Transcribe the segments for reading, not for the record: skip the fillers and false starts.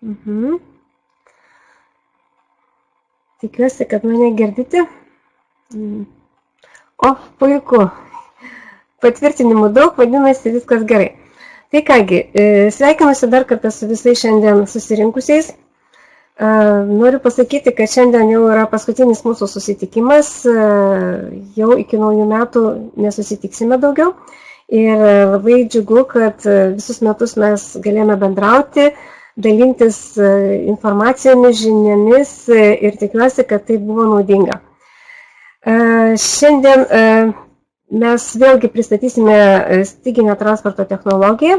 Mhm. Tikiuosi, kad mane girdite. O, puiku. Patvirtinimų daug, vadinasi, viskas gerai. Tai kągi, sveikinuosi dar kartą su visais šiandien susirinkusiais. Noriu pasakyti, kad šiandien jau yra paskutinis mūsų susitikimas, jau iki naujų metų nesusitiksime daugiau. Ir labai džiugu, kad visus metus mes galėjome bendrauti, dalintis informacijomis, žiniomis ir tikiuosi, kad tai buvo naudinga. Šiandien mes vėlgi pristatysime styginę transporto technologiją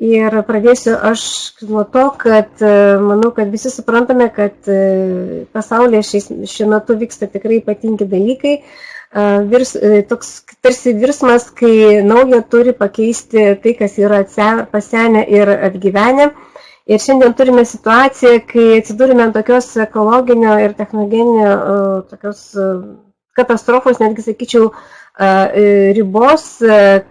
ir pradėsiu aš nuo to, kad manau, kad visi suprantame, kad pasaulyje šiuo metu vyksta tikrai ypatingi dalykai. Toks tarsi virsmas, kai nauja turi pakeisti tai, kas yra pasenę ir atgyvenę. Ir šiandien turime situaciją, kai atsidūrime ant tokios ekologinio ir technogeninio tokios katastrofos, netgi sakyčiau, ribos,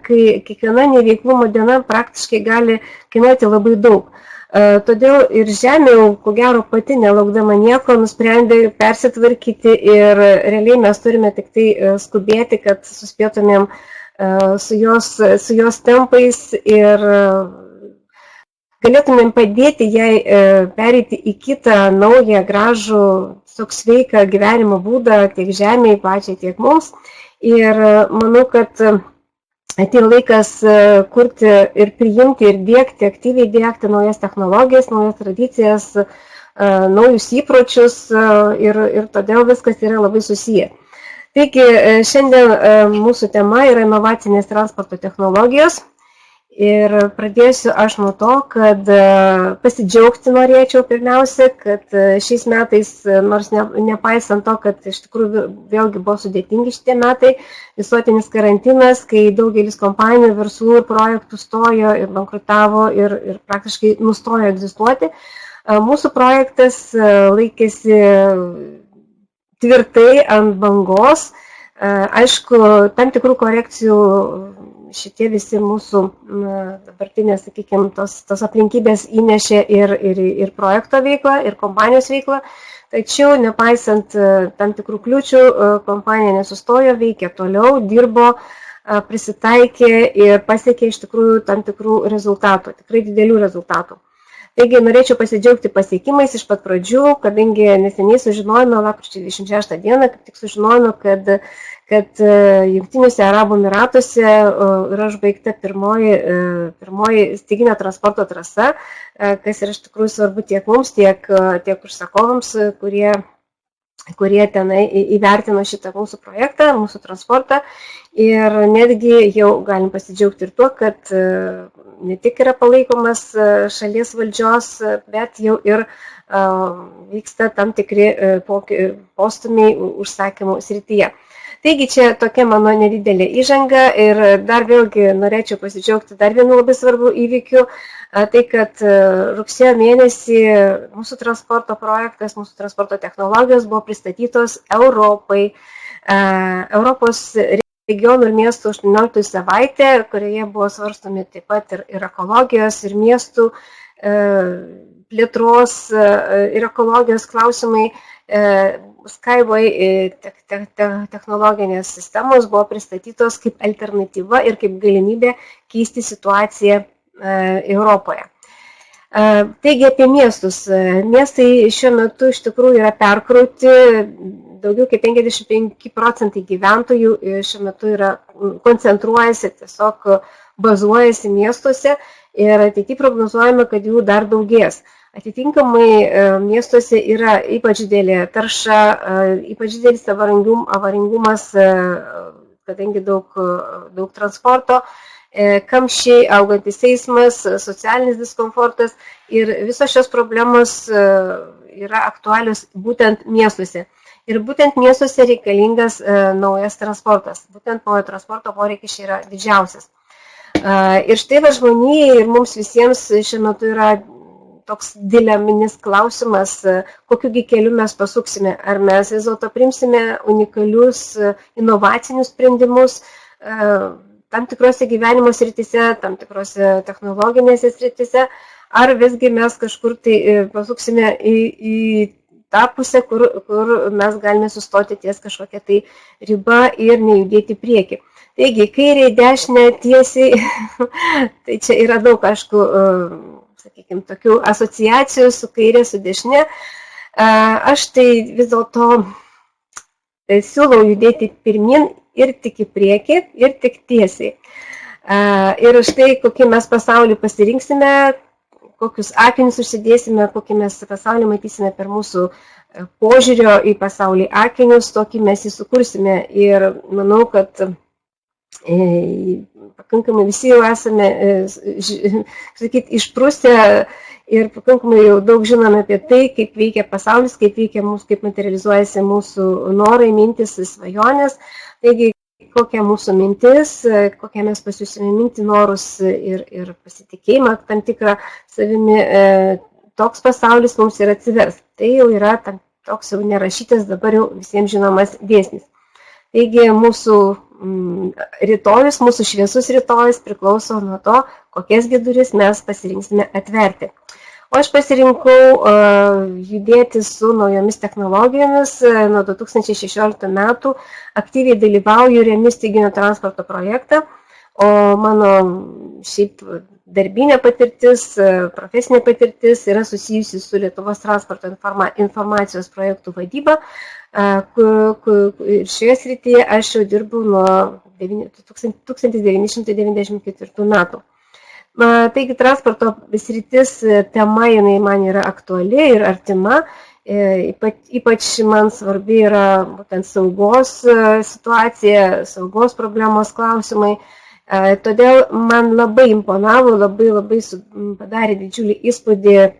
kai kiekviena neveiklumo diena praktiškai gali kainuoti labai daug. Todėl ir Žemė, ko gero, pati nelaukdama nieko, nusprendė persitvarkyti ir realiai mes turime tik tai skubėti, kad suspėtumėm su jos tempais ir galėtumėm padėti jai pereiti į kitą naują, gražų, sveiką gyvenimo būdą tiek Žemėje pačiai, tiek mums. Ir manau, kad atėjo laikas kurti ir priimti ir dėkti, aktyviai dėkti naujas technologijas, naujas tradicijas, naujus įpročius ir todėl viskas yra labai susiję. Taigi, šiandien mūsų tema yra inovacinės transporto technologijos. Ir pradėsiu aš nuo to, kad pasidžiaugti norėčiau pirmiausia, kad šiais metais, nors nepaisant to, kad iš tikrųjų vėlgi buvo sudėtingi šitie metai, visuotinis karantinas, kai daugelis kompanijų, verslų ir projektų stojo ir bankrutavo ir praktiškai nustojo egzistuoti, mūsų projektas laikėsi tvirtai ant bangos. Aišku, tam tikrų korekcijų šitie visi mūsų dabartinės, sakykime, tos aplinkybės įnešė ir projekto veiklą, ir kompanijos veiklą, tačiau nepaisant tam tikrų kliūčių, kompanija nesustojo, veikė toliau, dirbo, prisitaikė ir pasiekė iš tikrųjų tam tikrų rezultatų, tikrai didelių rezultatų. Taigi norėčiau pasidžiaugti pasiekimais iš pat pradžių, kadangi neseniai sužinojome, lapkričio 26 dieną, kaip tik sužinojome, kad Jungtiniuose Arabų Emyratuose yra užbaigta pirmoji styginio transporto trasa, kas yra iš tikrųjų svarbu tiek mums, tiek užsakovams, kurie tenai įvertino šitą mūsų projektą, mūsų transportą. Ir netgi jau galim pasidžiaugti ir tuo, kad ne tik yra palaikomas šalies valdžios, bet jau ir vyksta tam tikri postūmiai užsakymų srityje. Taigi čia tokia mano nedidelė įžanga ir dar vėlgi norėčiau pasidžiaugti dar vienu labai svarbu įvykiu, tai kad rugsėjo mėnesį mūsų transporto projektas, mūsų transporto technologijos buvo pristatytos Europai, Europos regionų ir miestų 18 savaitė, kurioje buvo svarstomi taip pat ir ekologijos, ir miestų plėtros, ir ekologijos klausimai. Skyway technologinės sistemos buvo pristatytos kaip alternatyva ir kaip galimybė keisti situaciją Europoje. Taigi apie miestus. Miestai šiuo metu iš tikrųjų yra perkrauti, daugiau kaip 55% gyventojų šiuo metu yra koncentruojasi, tiesiog bazuojasi miestuose ir ateityje prognozuojame, kad jų dar daugės. Atitinkamai miestuose yra ypač didelė tarša, ypač didelis avaringumas, kadangi daug transporto, kamščiai, augantis eismas, socialinis diskomfortas ir visos šios problemos yra aktualios būtent miestuose. Ir būtent miestuose reikalingas naujas transportas. Būtent naujo transporto poreikis yra didžiausias. Ir štai žmonijai ir mums visiems šiuo metu yra toks dileminis klausimas, kokiu keliu mes pasuksime. Ar mes vis dėlto priimsime unikalius inovacinius sprendimus, tam tikrose gyvenimo srityse, tam tikrose technologinėse srityse, ar visgi mes kažkur tai pasuksime į tą pusę, kur mes galime sustoti ties kažkokią tai ribą ir nejudėti prieki. Taigi, kairė, dešinė, tiesiai, tai čia yra daug, aišku, sakykime, tokių asociacijų su kairė, su dešinė. Aš tai vis dėlto siūlau judėti pirmin ir tik į priekį, ir tik tiesiai. Ir štai, kokį mes pasaulį pasirinksime, kokius akinius užsidėsime, kokį mes pasaulį matysime per mūsų požiūrio į pasaulį akinius, tokį mes jį sukursime. Ir manau, kad pakankamai visi jau esame, sakyt, išprusę ir pakankamai jau daug žinome apie tai, kaip veikia pasaulis, kaip veikia mūsų, kaip materializuojasi mūsų norai, mintis, svajonės. Taigi, kokia mūsų mintis, kokią mes pasiūsime mintį, norus ir pasitikėjimą tam tikrą savimi, toks pasaulis mums ir atsivers. Tai jau yra toks jau nerašytas, dabar jau visiems žinomas dėsnis. Taigi, mūsų rytojus, mūsų šviesus rytojus priklauso nuo to, kokias duris mes pasirinksime atverti. O aš pasirinkau judėti su naujomis technologijomis. Nuo 2016 metų aktyviai dalyvauju remiu styginių transporto projektą, o mano šiaip darbinė patirtis, profesinė patirtis yra susijusi su Lietuvos transporto informacijos projektų vadyba. Ir šioje srityje aš jau dirbu nuo 1994 metų. Taigi transporto sritis tema jinai man yra aktuali ir artima, ypač man svarbi yra būtent saugos situacija, saugos problemos klausimai. Todėl man labai imponavo, labai padarė didžiulį įspūdį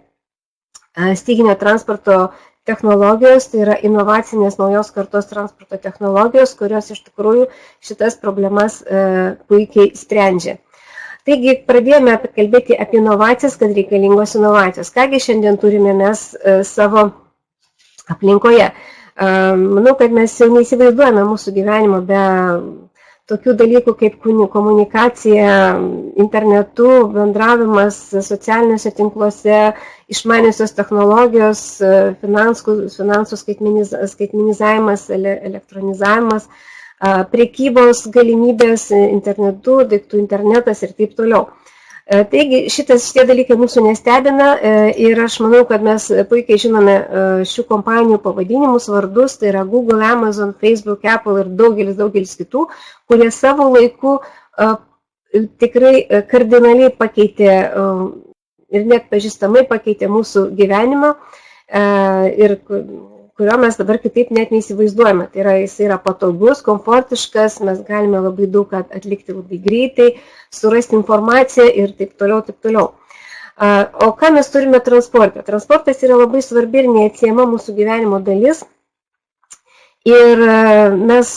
styginio transporto technologijos, tai yra inovacinės naujos kartos transporto technologijos, kurios iš tikrųjų šitas problemas puikiai sprendžia. Taigi pradėjome kalbėti apie inovacijas, kad reikalingos inovacijos. Kągi šiandien turime mes savo aplinkoje. Manau, kad mes jau neįsivaizduojame mūsų gyvenimo be tokių dalykų kaip komunikacija, internetu, bendravimas socialiniuose tinkluose, išmaniosios technologijos, finansų skaitmenizavimas, elektronizavimas, prekybos galimybės internetu, daiktų internetas ir taip toliau. Taigi šitie dalykai mūsų nestebina ir aš manau, kad mes puikiai žinome šių kompanijų pavadinimus, vardus, tai yra Google, Amazon, Facebook, Apple ir daugelis kitų, kurie savo laiku tikrai kardinaliai pakeitė ir net pažįstamai pakeitė mūsų gyvenimą ir kurio mes dabar kitaip net neįsivaizduojame. Tai yra, jis yra patogus, komfortiškas, mes galime labai daug atlikti labai greitai, surasti informaciją ir taip toliau. O ką mes turime transporte? Transportas yra labai svarbi ir neatsiejama mūsų gyvenimo dalis. Ir mes,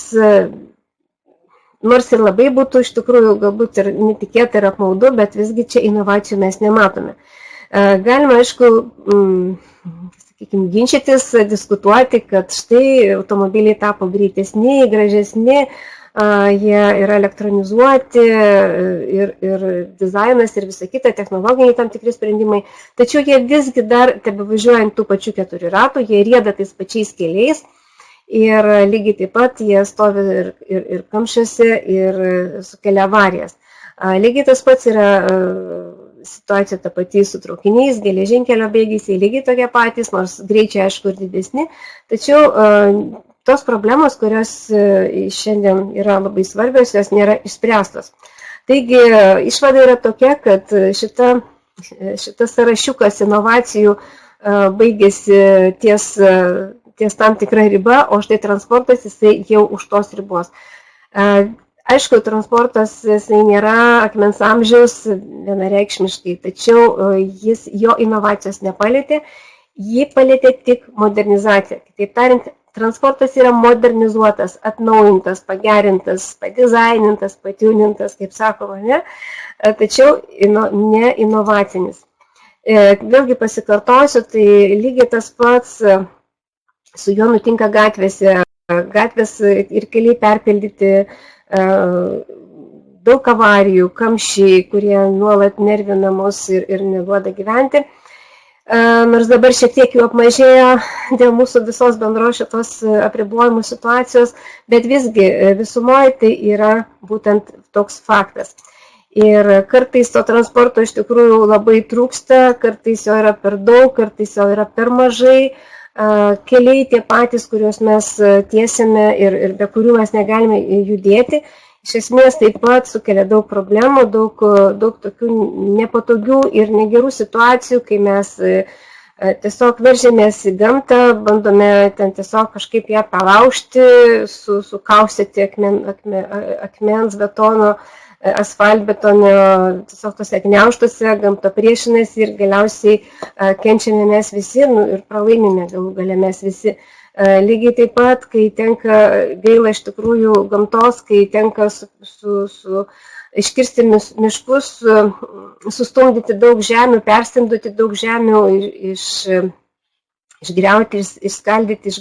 nors ir labai būtų iš tikrųjų galbūt ir netikėta ir apmaudu, bet visgi čia inovacijų mes nematome. Galima, aišku, ginčytis, diskutuoti, kad štai automobiliai tapo greitesni, gražesni, jie yra elektronizuoti ir dizainas ir visa kita, technologiniai tam tikri sprendimai. Tačiau jie visgi dar tebevažiuojant tų pačių 4 ratų, jie rieda tais pačiais keliais ir lygiai taip pat jie stovi ir kamščiuose ir sukelia avarijas. Lygiai tas pats yra situacija ta pati su traukiniais, geležinkelio bėgiais, jie lygiai tokie patys, nors greičiai aišku ir didesni. Tačiau tos problemos, kurios šiandien yra labai svarbios, jos nėra išspręstos. Taigi išvada yra tokia, kad šitas sąrašiukas inovacijų baigėsi ties tam tikra riba, o štai transportas jisai jau už tos ribos. Aišku, transportas jisai nėra akmens amžiaus vienareikšmiškai, tačiau jo inovacijos nepalėtė, jį palėtė tik modernizacija. Kitaip tariant, transportas yra modernizuotas, atnaujintas, pagerintas, padizainintas, patiunintas, kaip sakoma, ne? Tačiau ne inovacinis. Vėlgi pasikartosiu, tai lygiai tas pats su juo nutinka gatvėse. Gatvės ir keliai perpildyti daug avarijų, kamščiai, kurie nuolat nervina mus ir neduoda gyventi. Nors dabar šiek tiek jų apmažėjo dėl mūsų visos bendros šitos apribojimų situacijos, bet visgi visumoje tai yra būtent toks faktas. Ir kartais to transporto iš tikrųjų labai trūksta, kartais jo yra per daug, kartais jo yra per mažai. Keliai tie patys, kuriuos mes tiesiame ir be kurių mes negalime judėti, iš esmės taip pat sukelia daug problemų, daug tokių nepatogių ir negerų situacijų, kai mes tiesiog veržėmės į gamtą, bandome ten tiesiog kažkaip ją palaužti, sukaustyti akmens, betono, asfaltbetonio, tiesiog tose gniaužtuose, gamta priešinasi ir galiausiai kenčiame mes visi ir pralaimime galų gale mes visi. Lygiai taip pat, kai tenka gaila iš tikrųjų gamtos, kai tenka iškirsti miškus, sustumdyti daug žemių, perstumdyti daug žemių, išgriauti, išskaldyti,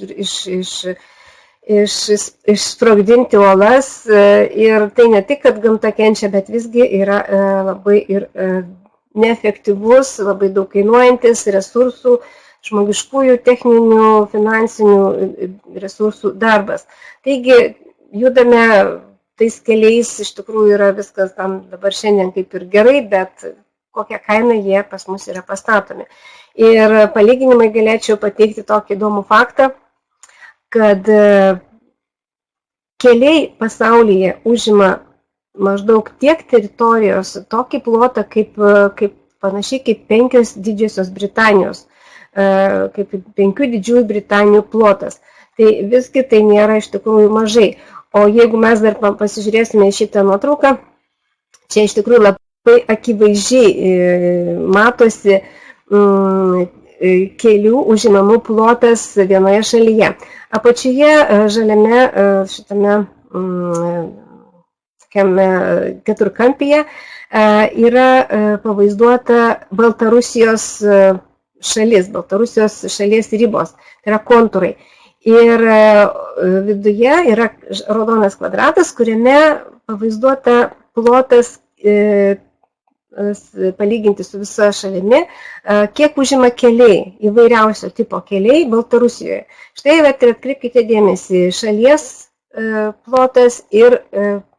išsprogdinti uolas. Ir tai ne tik, kad gamta kenčia, bet visgi yra labai ir neefektyvus, labai daug kainuojantis resursų, žmogiškųjų, techninių, finansinių resursų darbas. Taigi, judame tais keliais, iš tikrųjų yra viskas tam dabar šiandien kaip ir gerai, bet kokią kainą jie pas mus yra pastatomi. Ir palyginimai galėčiau pateikti tokį įdomų faktą, kad keliai pasaulyje užima maždaug tiek teritorijos, tokį plotą panašiai kaip 5 didžiosios Britanijos, kaip 5 didžiųjų Britanijų plotas. Tai visgi tai nėra iš tikrųjų mažai. O jeigu mes dar pasižiūrėsime į šitą nuotrauką, čia iš tikrųjų labai akivaizdžiai matosi kelių užimamų plotas vienoje šalyje. Apačioje žaliame šitame keturkampyje yra pavaizduota Baltarusijos šalies ribos, tai yra kontūrai. Ir viduje yra raudonas kvadratas, kuriame pavaizduota plotas palyginti su visa šalimi, kiek užima keliai, įvairiausio tipo keliai Baltarusijoje. Štai atkreipkite dėmesį, šalies plotas ir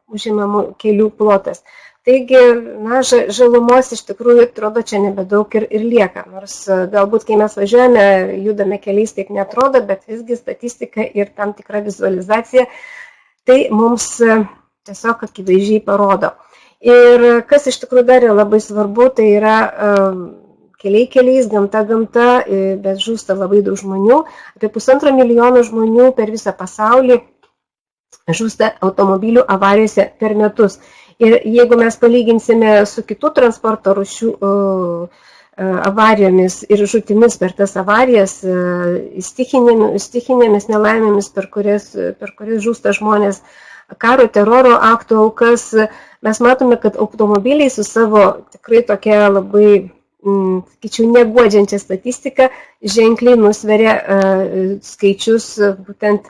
užimamų kelių plotas. Taigi, žalumos iš tikrųjų atrodo čia nebedaug ir lieka. Nors galbūt, kai mes važiuojame, judame keliais, taip netrodo, bet visgi statistika ir tam tikra vizualizacija tai mums tiesiog akivaizdžiai parodo. Ir kas iš tikrųjų dar yra labai svarbu, tai yra keliai keliais, gamta, bet žūsta labai daug žmonių. Apie 1,5 milijono žmonių per visą pasaulį žūsta automobilių avarijose per metus. Ir jeigu mes palyginsime su kitų transporto rūšių avarijomis ir žūtimis per tas avarijas, stichinėmis nelaimėmis, per kurias žūsta žmonės, karo, teroro aktų aukas, mes matome, kad automobiliai su savo tikrai tokia labai, sakyčiau, neguodžiančia statistika ženkliai nusveria skaičius būtent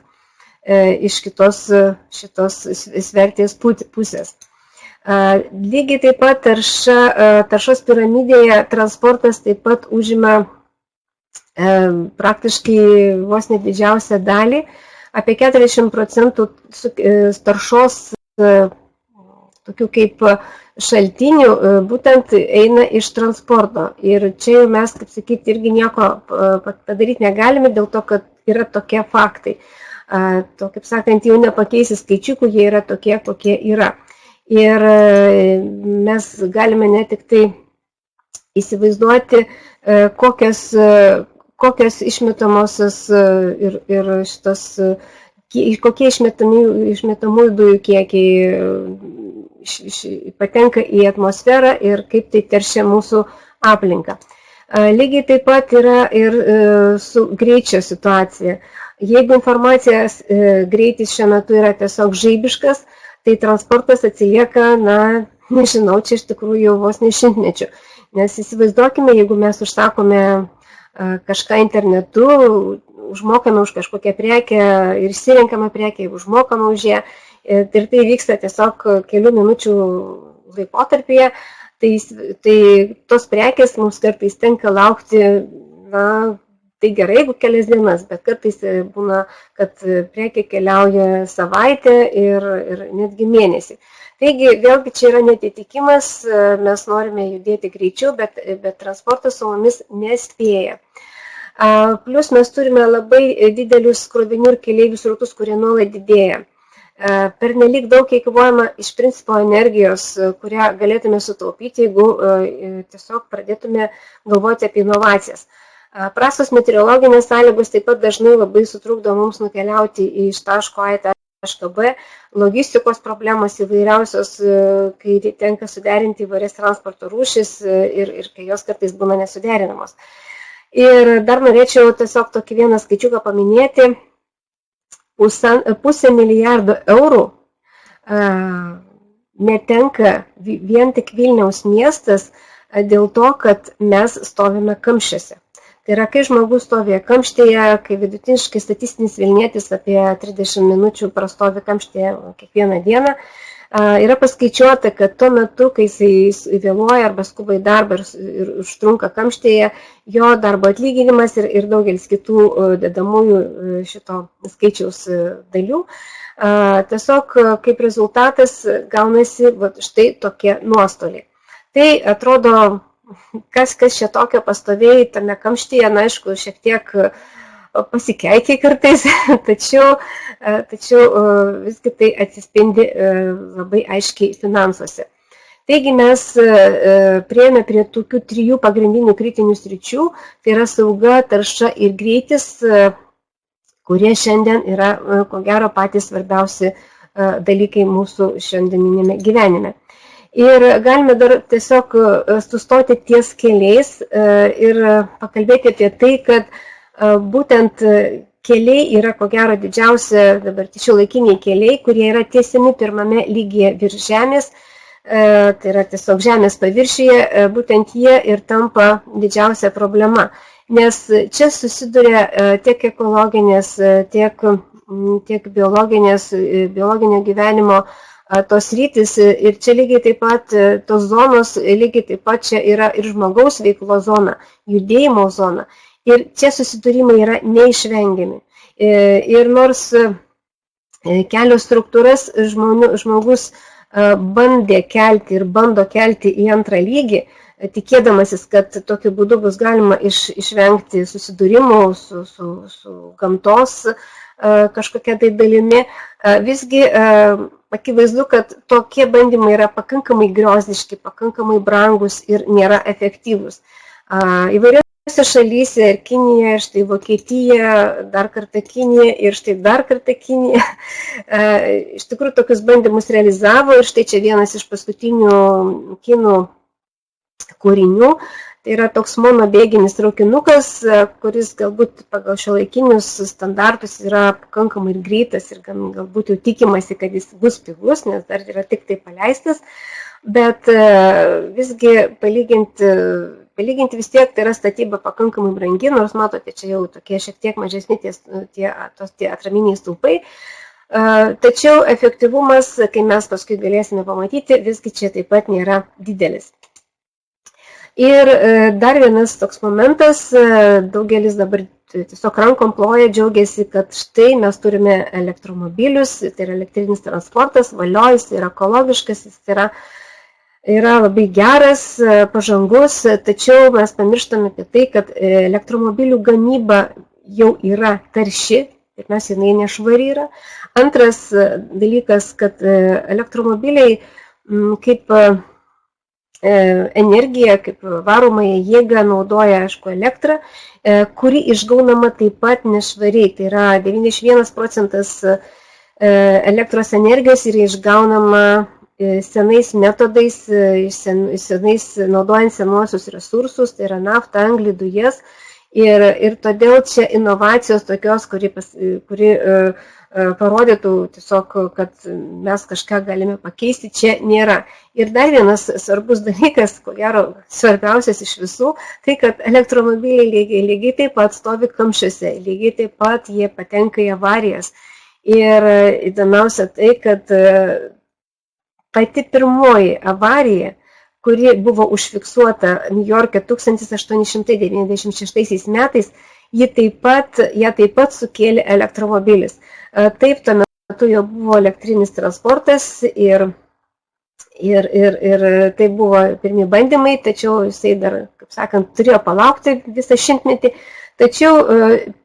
iš šitos svertės pusės. Lygiai taip pat taršos piramidėje transportas taip pat užima praktiškai vos ne didžiausią dalį. Apie 40% taršos tokių kaip šaltinių būtent eina iš transporto. Ir čia jau mes, kaip sakyti, irgi nieko padaryti negalime dėl to, kad yra tokie faktai. To, kaip sakant, jau nepakeisi skaičiukų, jie yra tokie, kokie yra. Ir mes galime ne tik tai įsivaizduoti, kokios išmetamosios ir šitos, kokie išmetamųjų dujų kiekiai patenka į atmosferą ir kaip tai teršia mūsų aplinką. Lygiai taip pat yra ir su greičio situacija. Jeigu informacijos greitis šiuo metu yra tiesiog žaibiškas, tai transportas atsilieka, nežinau, čia iš tikrųjų jau vos ne šimtmečių. Nes įsivaizduokime, jeigu mes užsakome kažką internetu, užmokame už kažkokią prekę ir išsirenkame prekę, užmokame už ją ir tai vyksta tiesiog kelių minučių laikotarpyje, tai tos prekės mums kartais tenka laukti, tai gerai, jeigu kelias dienas, bet kartais būna, kad prekė keliauja savaitę ir netgi mėnesį. Taigi, vėlgi čia yra netitikimas, mes norime judėti greičiau, bet transportas su mumis nespėja. Plus mes turime labai didelius krovinių ir keleivių srautus, kurie nuolat didėja. Pernelyg daug eikvojama iš principo energijos, kurią galėtume sutaupyti, jeigu tiesiog pradėtume galvoti apie inovacijas. Prastos meteorologinės sąlygos taip pat dažnai labai sutrukdo mums nukeliauti iš taško A į tašką B, logistikos problemos įvairiausios, kai tenka suderinti įvairias transporto rūšis ir kai jos kartais būna nesuderinamos. Ir dar norėčiau tiesiog tokį vieną skaičiuką paminėti. 500 milijardų eurų netenka vien tik Vilniaus miestas dėl to, kad mes stovime kamščiuose. Tai yra, kai žmogus stovė kamštyje, kai vidutiniškai statistinis vilnietis apie 30 minučių prastovi kamštyje kiekvieną dieną, yra paskaičiuota, kad tuo metu, kai jisai vėluoja arba skuba į darbą ir užtrunka kamštyje, jo darbo atlyginimas ir daugelis kitų dedamųjų šito skaičiaus dalių, tiesiog kaip rezultatas gaunasi štai tokie nuostoliai. Tai atrodo, kas čia tokio pastovėjai tame kamštyje, aišku, šiek tiek pasikeikia kartais, tačiau visgi tai atsispindi labai aiškiai finansuose. Taigi mes priėjome prie tokių 3 pagrindinių kritinių sričių, tai yra sauga, tarša ir greitis, kurie šiandien yra, ko gero, patys svarbiausi dalykai mūsų šiandieninėme gyvenime. Ir galime dar tiesiog sustoti ties keliais ir pakalbėti apie tai, kad būtent keliai yra, ko gero, didžiausia dabar šiuolaikiniai keliai, kurie yra tiesiami pirmame lygyje virš žemės, tai yra tiesiog žemės paviršiuje, būtent jie ir tampa didžiausia problema. Nes čia susiduria tiek ekologinės, tiek biologinio gyvenimo tos rytis ir čia lygiai taip pat tos zonos, lygiai taip pat čia yra ir žmogaus veiklo zona, judėjimo zona. Ir čia susidūrimai yra neišvengiami. Ir nors kelio struktūras žmogus bandė kelti ir bando kelti į antrą lygį, tikėdamasis, kad tokiu būdu bus galima išvengti susidūrimų su gamtos kažkokia tai dalimi, visgi akivaizdu, kad tokie bandymai yra pakankamai griozdiški, pakankamai brangus ir nėra efektyvūs. Įvairiose šalyse ir Kinija, štai Vokietija, dar kartą Kinija ir štai dar kartą Kinija iš tikrųjų tokius bandymus realizavo ir štai čia vienas iš paskutinių kinų kūrinių. Tai yra toks monobėginis traukinukas, kuris galbūt pagal šiuolaikinius standartus yra pakankamai ir greitas ir galbūt jau tikimasi, kad jis bus pigus, nes dar yra tik tai paleistas, bet visgi palyginti vis tiek tai yra statyba pakankamai brangi, nors matote, čia jau tokie šiek tiek mažesni tie atraminiai stulpai. Tačiau efektyvumas, kai mes paskui galėsime pamatyti, visgi čia taip pat nėra didelis. Ir dar vienas toks momentas, daugelis dabar tiesiog rankom ploja, džiaugiasi, kad štai mes turime elektromobilius, tai yra elektrinis transportas, valio, jis yra ekologiškas, jis yra labai geras, pažangus, tačiau mes pamirštame apie tai, kad elektromobilių gamyba jau yra tarši, pirmiausia, jinai nešvari yra. Antras dalykas, kad elektromobiliai kaip energiją, kaip varomąją jėgą naudoja, aišku, elektrą, kuri išgaunama taip pat nešvariai. Tai yra 91% elektros energijos yra išgaunama senais metodais, naudojant senuosius resursus, tai yra naftą, anglį, dujas. Ir todėl čia inovacijos tokios, kuri parodytų tiesiog, kad mes kažką galime pakeisti, čia nėra. Ir dar vienas svarbus dalykas, ko gero svarbiausias iš visų, tai kad elektromobiliai lygiai taip pat stovi kamščiuose, lygiai taip pat jie patenka į avarijas. Ir įdomiausia tai, kad pati pirmoji avarija, kuri buvo užfiksuota New York'e 1896 metais, ją taip pat sukėlė elektromobilis. Taip, tuo metu jau buvo elektrinis transportas ir tai buvo pirmi bandymai, tačiau jisai dar, kaip sakant, turėjo palaukti visą šimtmetį, tačiau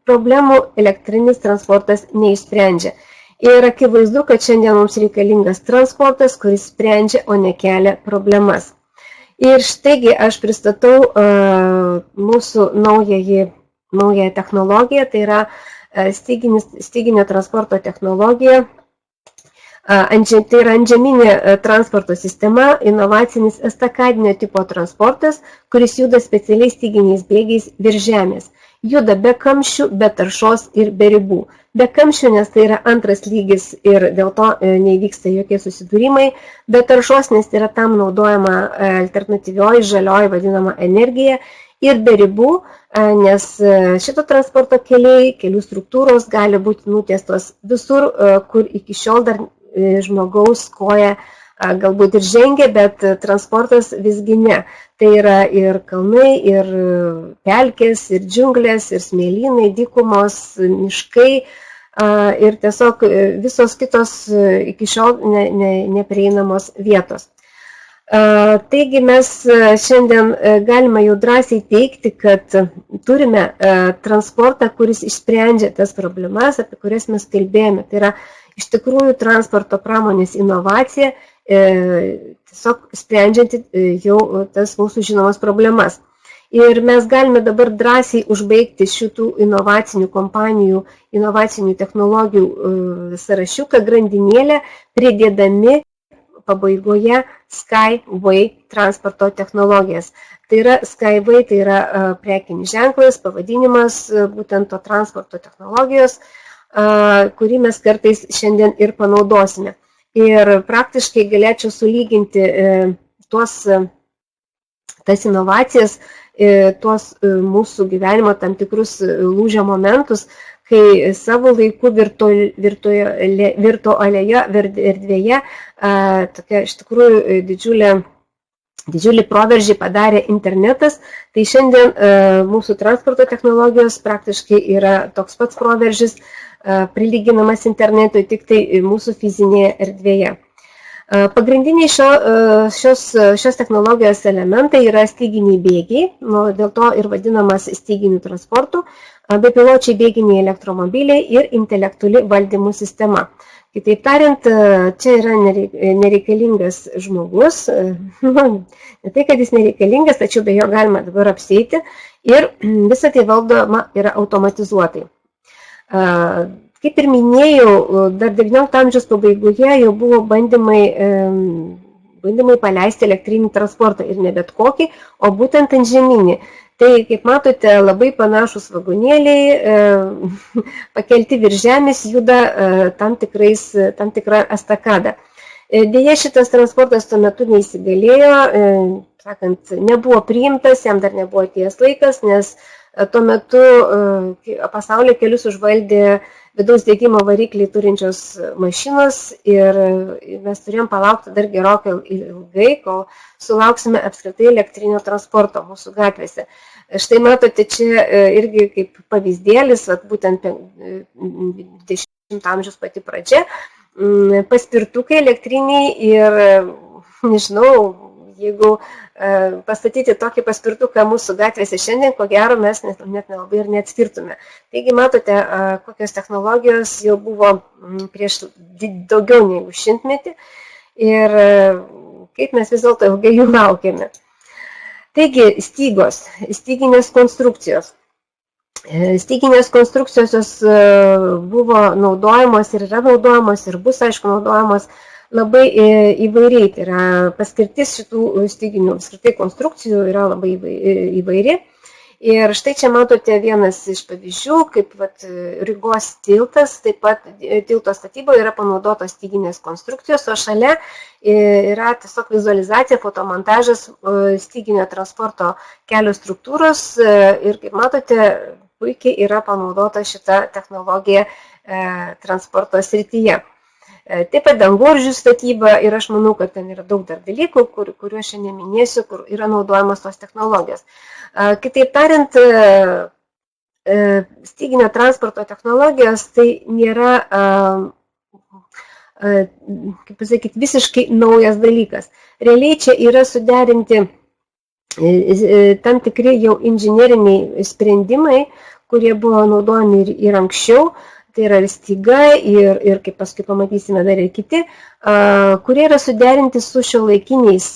problemų elektrinis transportas neišsprendžia. Ir akivaizdu, kad šiandien mums reikalingas transportas, kuris sprendžia, o ne kelia problemas. Ir štaigi aš pristatau mūsų naują technologiją, tai yra styginio transporto technologija. Tai yra antžeminė transporto sistema, inovacinis estakadinio tipo transportas, kuris juda specialiais styginiais bėgiais virš žemės. Juda be kamščių, be taršos ir be ribų. Be kamščių, nes tai yra antras lygis ir dėl to neįvyksta jokie susidūrimai. Be taršos, nes tai yra tam naudojama alternatyvioji žalioji vadinama energija. Ir be ribų, nes šito transporto kelių struktūros gali būti nutiestos visur, kur iki šiol dar žmogaus koja galbūt ir žengia, bet transportas visgi ne. Tai yra ir kalnai, ir pelkės, ir džiunglės, ir smėlynai, dykumos, miškai ir tiesiog visos kitos iki šiol neprieinamos vietos. Taigi mes šiandien galime jau drąsiai teikti, kad turime transportą, kuris išsprendžia tas problemas, apie kurias mes kalbėjome. Tai yra iš tikrųjų transporto pramonės inovacija, tiesiog sprendžianti jau tas mūsų žinomas problemas. Ir mes galime dabar drąsiai užbaigti šitų inovacinių kompanijų, inovacinių technologijų sąrašiuką, grandinėlę, pridėdami pabaigoje Skyway transporto technologijas. Tai yra Skyway, tai yra prekinis ženklas, pavadinimas būtent to transporto technologijos, kurį mes kartais šiandien ir panaudosime. Ir praktiškai galėčiau sulyginti tas inovacijas, tuos mūsų gyvenimo tam tikrus lūžio momentus, kai savo laiku virtualioje erdvėje tokia iš tikrųjų didžiulį proveržį padarė internetas, tai šiandien mūsų transporto technologijos praktiškai yra toks pats proveržis, prilyginamas internetui, tik tai mūsų fizinėje erdvėje. Pagrindiniai šios technologijos elementai yra styginiai bėgiai, dėl to ir vadinamas styginių transportų, bepiločiai bėginiai elektromobiliai ir intelektuali valdymų sistema. Kitaip tariant, čia yra nereikalingas žmogus, ne tai, kad jis nereikalingas, tačiau be jo galima dabar apsieiti ir visą tai valdoma yra automatizuotai. Kaip ir minėjau, dar 19 amžiaus pabaigoje jau buvo bandymai paleisti elektrinį transportą ir ne bet kokį, o būtent antžeminį. Tai, kaip matote, labai panašus vagonėliai, pakelti virš žemės, juda tam tikrą estakada. Deja, šitas transportas tuo metu neįsigalėjo, sakant, nebuvo priimtas, jam dar nebuvo atėjęs laikas, nes tuo metu pasaulio kelius užvaldė vidaus degimo variklį turinčios mašinos ir mes turėjom palaukti dar gerokai ilgai, kol sulauksime apskritai elektrinio transporto mūsų gatvėse. Štai matote, čia irgi kaip pavyzdėlis, būtent 20 amžiaus pati pradžia, paspirtukai elektriniai ir, nežinau, jeigu pastatyti tokį paspirtuką mūsų gatvėse šiandien, ko gero mes net nelabai ir neatskirtume. Taigi matote, kokios technologijos jau buvo prieš daugiau negu šimtmetį ir kaip mes vis dėlto ilgai jų laukėme. Taigi styginės konstrukcijos. Styginės konstrukcijos buvo naudojamos ir yra naudojamos ir bus, aišku, naudojamos labai įvairiai. Tai yra paskirtis šitų styginių apskritai konstrukcijų yra labai įvairi. Ir štai čia matote vienas iš pavyzdžių, kaip Rygos tiltas, taip pat tilto statyboje yra panaudotos styginės konstrukcijos, o šalia yra tiesiog vizualizacija, fotomontažas styginio transporto kelio struktūros ir kaip matote, puikiai yra panaudota šita technologija transporto srityje. Taip pat dangoraižių statyba ir aš manau, kad ten yra daug dar dalykų, kuriuos šiandien minėsiu, kur yra naudojamos tos technologijos. Kitaip tariant, styginio transporto technologijos tai nėra, kaip pasakyti, visiškai naujas dalykas. Realiai čia yra suderinti tam tikri jau inžineriniai sprendimai, kurie buvo naudojami ir anksčiau. Tai yra styga ir kaip paskui pamatysime dar ir kiti, kurie yra suderinti su šiuolaikiniais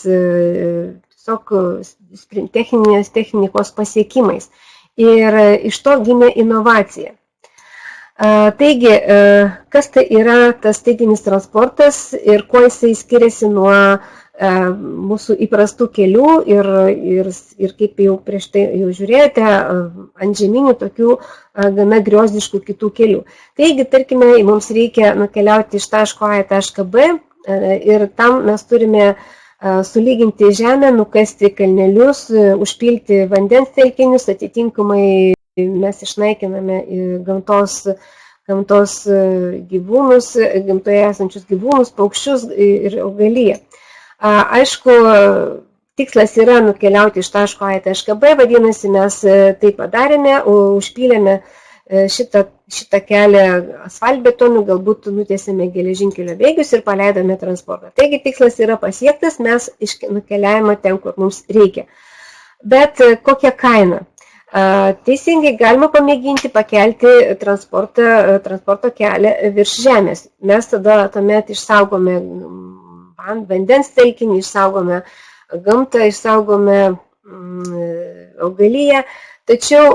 technikos pasiekimais. Ir iš to gimė inovacija. Taigi, kas tai yra tas styginis transportas ir kuo jisai skiriasi nuo mūsų įprastų kelių ir kaip jau prieš tai jau žiūrėjote, antžeminių tokių gana griozdiškų kitų kelių. Taigi, tarkime, mums reikia nukeliauti iš taško A į tašką B ir tam mes turime sulyginti žemę, nukasti kalnelius, užpilti vandens telkinius, atitinkamai mes išnaikiname gamtos gyvūnus, gamtoje esančius gyvūnus, paukščius ir augaliją. Aišku, tikslas yra nukeliauti iš taško A į tašką B, vadinasi, mes tai padarėme, užpylėme šitą kelią asfaltbetonu, galbūt nutiesėme geležinkelio bėgius ir paleidome transportą. Taigi tikslas yra pasiektas, mes nukeliavome ten, kur mums reikia. Bet kokia kaina? Teisingai galima pamėginti pakelti transporto kelią virš žemės. Mes tada tuomet išsaugome vandens telkinį, išsaugome gamtą, išsaugome augaliją. Tačiau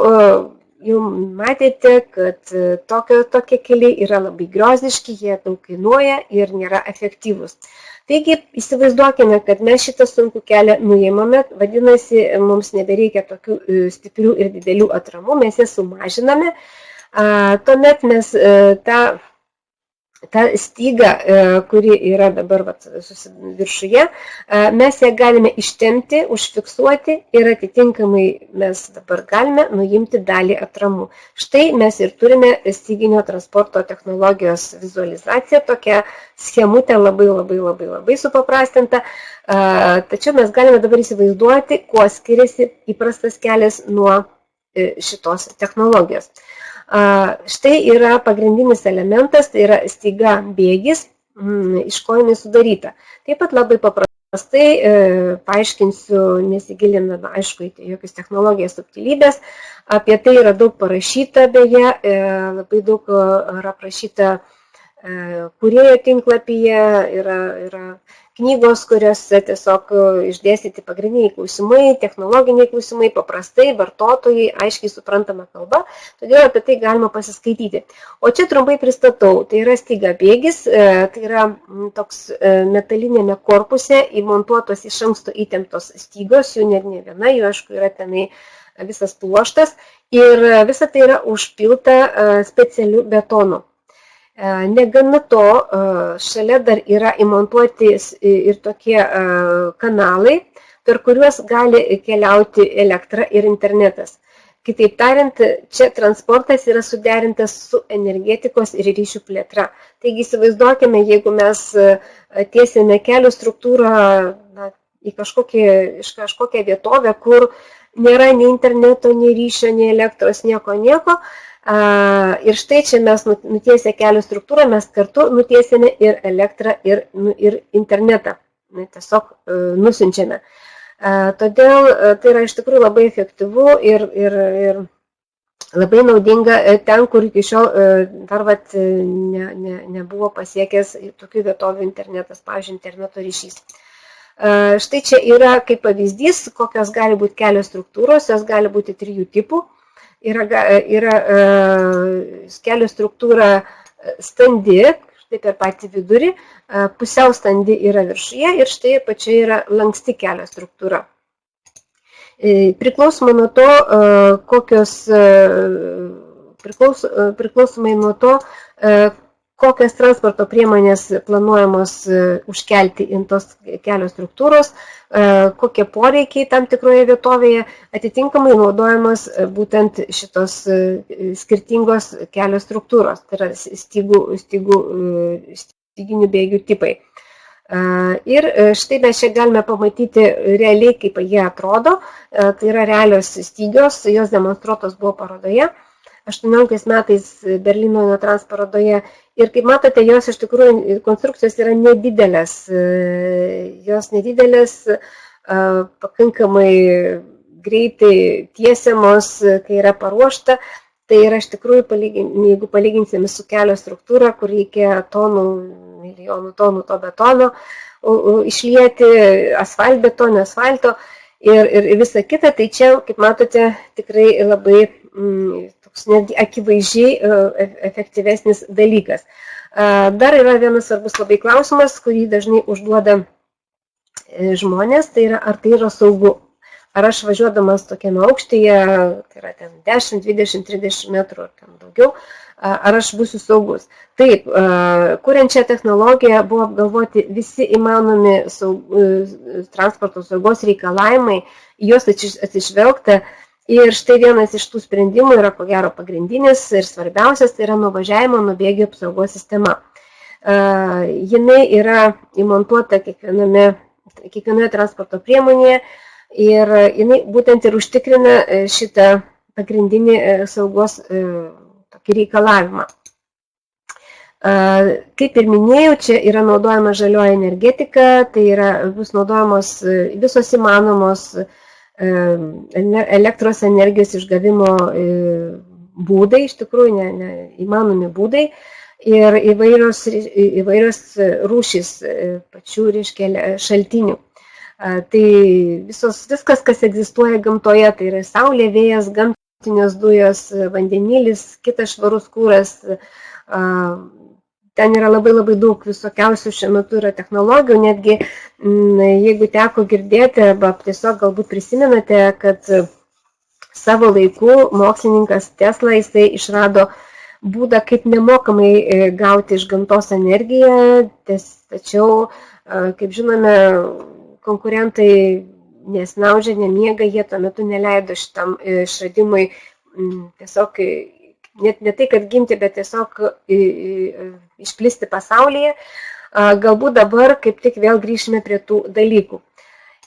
jau matėte, kad tokie keliai yra labai griozdiški, jie daug kainuoja ir nėra efektyvūs. Taigi, įsivaizduokime, kad mes šitą sunkų kelią nuėmame, vadinasi, mums nebereikia tokių stiprių ir didelių atramų, mes jas sumažiname. Tuomet mes tą stygą, kuri yra dabar viršuje, mes ją galime ištempti, užfiksuoti ir atitinkamai mes dabar galime nuimti dalį atramų. Štai mes ir turime styginio transporto technologijos vizualizaciją, tokią schemutę labai supaprastinta. Tačiau mes galime dabar įsivaizduoti, kuo skiriasi įprastas kelias nuo šitos technologijos. Štai yra pagrindinis elementas, tai yra styga bėgis, iš ko jinai sudaryta. Taip pat labai paprastai paaiškinsiu, nesigilinant, aišku, į jokius technologijos subtilybės. Apie tai yra daug parašyta, beje, labai daug yra aprašyta kūrėjo tinklapyje, yra knygos, kuriuose tiesiog išdėstyti pagrindiniai klausimai, technologiniai klausimai, paprastai, vartotojai, aiškiai suprantama kalba, todėl apie tai galima pasiskaityti. O čia trumpai pristatau, tai yra styga bėgis, tai yra toks metalinėme korpuse įmontuotos iš anksto įtemptos stygos, jų net ne viena, jų aišku yra tenai visas pluoštas ir visa tai yra užpilta specialiu betonu. Negana to, šalia dar yra įmontuoti ir tokie kanalai, per kuriuos gali keliauti elektra ir internetas. Kitaip tariant, čia transportas yra suderintas su energetikos ir ryšių plėtra. Taigi įsivaizduokime, jeigu mes tiesėme kelio struktūrą į kažkokią vietovę, kur nėra nei interneto, nei ryšio, nei elektros, nieko. Ir štai čia mes nutiesę kelio struktūrą, mes kartu nutiesėme ir elektrą, ir internetą. Tiesiog nusiunčiame. Todėl tai yra iš tikrųjų labai efektyvu ir labai naudinga ten, kur iki šiol dar nebuvo pasiekęs tokių vietovių internetas, pavyzdžiui, interneto ryšys. Štai čia yra kaip pavyzdys, kokios gali būti kelio struktūros, jos gali būti 3 tipų. Yra kelio struktūra standi, štai per patį vidurį, pusiau standi yra viršuje ir štai pačioje yra lanksti kelio struktūra. Priklausomai nuo to, priklausomai nuo to, kokias transporto priemonės planuojamos užkelti į tos kelio struktūros, kokie poreikiai tam tikroje vietovėje, atitinkamai naudojamos būtent šitos skirtingos kelio struktūros, tai yra styginių bėgių tipai. Ir štai mes čia galime pamatyti realiai, kaip jie atrodo, tai yra realios stygios, jos demonstruotos buvo parodoje. 18 metais Berlyno Trans parodoje ir kaip matote, jos iš tikrųjų konstrukcijos yra nedidelės, pakankamai greitai tiesiamos, kai yra paruošta, tai yra iš tikrųjų, jeigu palyginsime su kelio struktūra, kur reikia tonų, milijonų tonų to betono išlieti, asfaltbetonio, asfalto ir visa kita, tai čia, kaip matote, tikrai labai netgi akivaizdžiai efektyvesnis dalykas. Dar yra vienas svarbus labai klausimas, kurį dažnai užduoda žmonės, tai yra, ar tai yra saugu. Ar aš važiuodamas tokiame aukštyje, tai yra ten 10, 20, 30 metrų ar ten daugiau, ar aš būsiu saugus. Taip, kuriant šią technologiją buvo apgalvoti visi įmanomi transporto saugos reikalavimai, juos atsižvelgta. Ir štai vienas iš tų sprendimų yra, ko gero, pagrindinis ir svarbiausias, tai yra nuvažiavimo nuo bėgių apsaugos sistema. Jinai yra įmontuota kiekvienoje transporto priemonėje ir jinai būtent ir užtikrina šitą pagrindinį saugos tokį reikalavimą. Kaip ir minėjau, čia yra naudojama žalioji energetika, tai yra bus naudojamos visos įmanomos elektros energijos išgavimo būdai, iš tikrųjų įmanomi būdai ir įvairios rūšys pačių, šaltinių. Tai viskas, kas egzistuoja gamtoje, tai yra saulė, vėjas, gamtinės dujos, vandenilis, kitas švarus kūras. Ten yra labai daug visokiausių šiuo metu yra technologijų, netgi jeigu teko girdėti arba tiesiog galbūt prisimenate, kad savo laiku mokslininkas Tesla jisai išrado būdą, kaip nemokamai gauti iš gamtos energiją, tačiau, kaip žinome, konkurentai nesnaudžia, nemiega, jie tuo metu neleido šitam išradimui tiesiog ne tai, kad gimti, bet tiesiog išplisti pasaulyje. Galbūt dabar kaip tik vėl grįžime prie tų dalykų.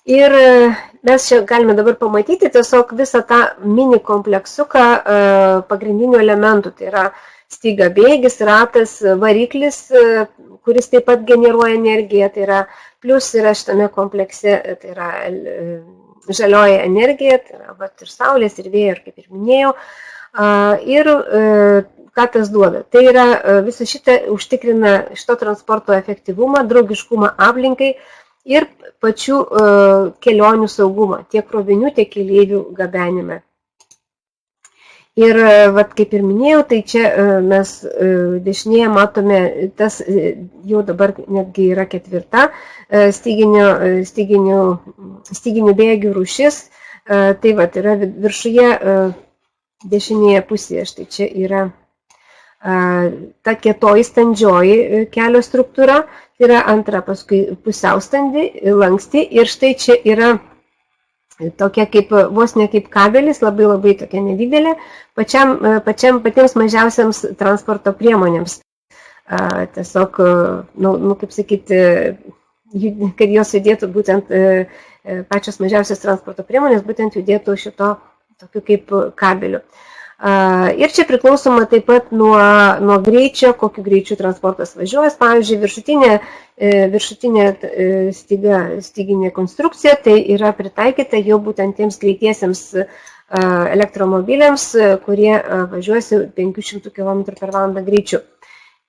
Ir mes čia galime dabar pamatyti tiesiog visą tą mini kompleksiuką pagrindinių elementų. Tai yra styga bėgis, ratas, variklis, kuris taip pat generuoja energiją. Tai yra plus yra šitame komplekse, tai yra žalioji energija, tai yra ir saulės, ir vėjo, ir kaip ir minėjau. Ir ką tas duoda? Tai yra visą šitą užtikrina šito transporto efektyvumą, draugiškumą aplinkai ir pačių kelionių saugumą, tiek krovinių, tiek keleivių gabenime. Ir kaip ir minėjau, tai čia mes dešinėje matome, tas jau dabar netgi yra ketvirta styginių bėgių rūšis. Tai yra viršuje dešinėje pusėje, štai čia yra ta kietoji standžioji kelio struktūra, tai yra antra paskui pusiaustandi, lanksti ir štai čia yra tokia vos ne kaip kabelis, labai tokia nedidelė, patiems mažiausiams transporto priemonėms. Tiesiog, kaip sakyti, kad jos judėtų būtent pačios mažiausios transporto priemonės, būtent judėtų šito tokiu kaip kabeliu. Ir čia priklausoma taip pat nuo greičio, kokiu greičiu transportas važiuojas. Pavyzdžiui, viršutinė styginė konstrukcija, tai yra pritaikyta jau būtent tiems greitiesiems elektromobiliams, kurie važiuosi 500 km/h greičiu.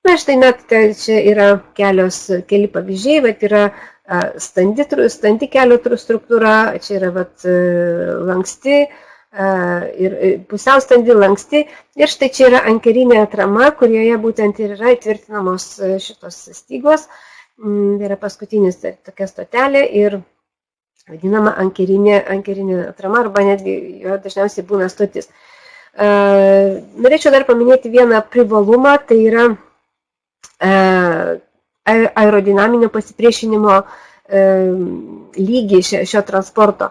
Na, štai net čia yra keli pavyzdžiai, bet yra standi kelio struktūra, čia yra lanksti, ir pusiaustandi, lanksti. Ir štai čia yra ankerinė atrama, kurioje būtent ir yra įtvirtinamos šitos stygos. Tai yra paskutinis tokia stotelė ir vadinama ankerinė atrama, arba netgi jo dažniausiai būna stotis. Norėčiau dar paminėti vieną privalumą, tai yra aerodinaminio pasipriešinimo lygį šio transporto.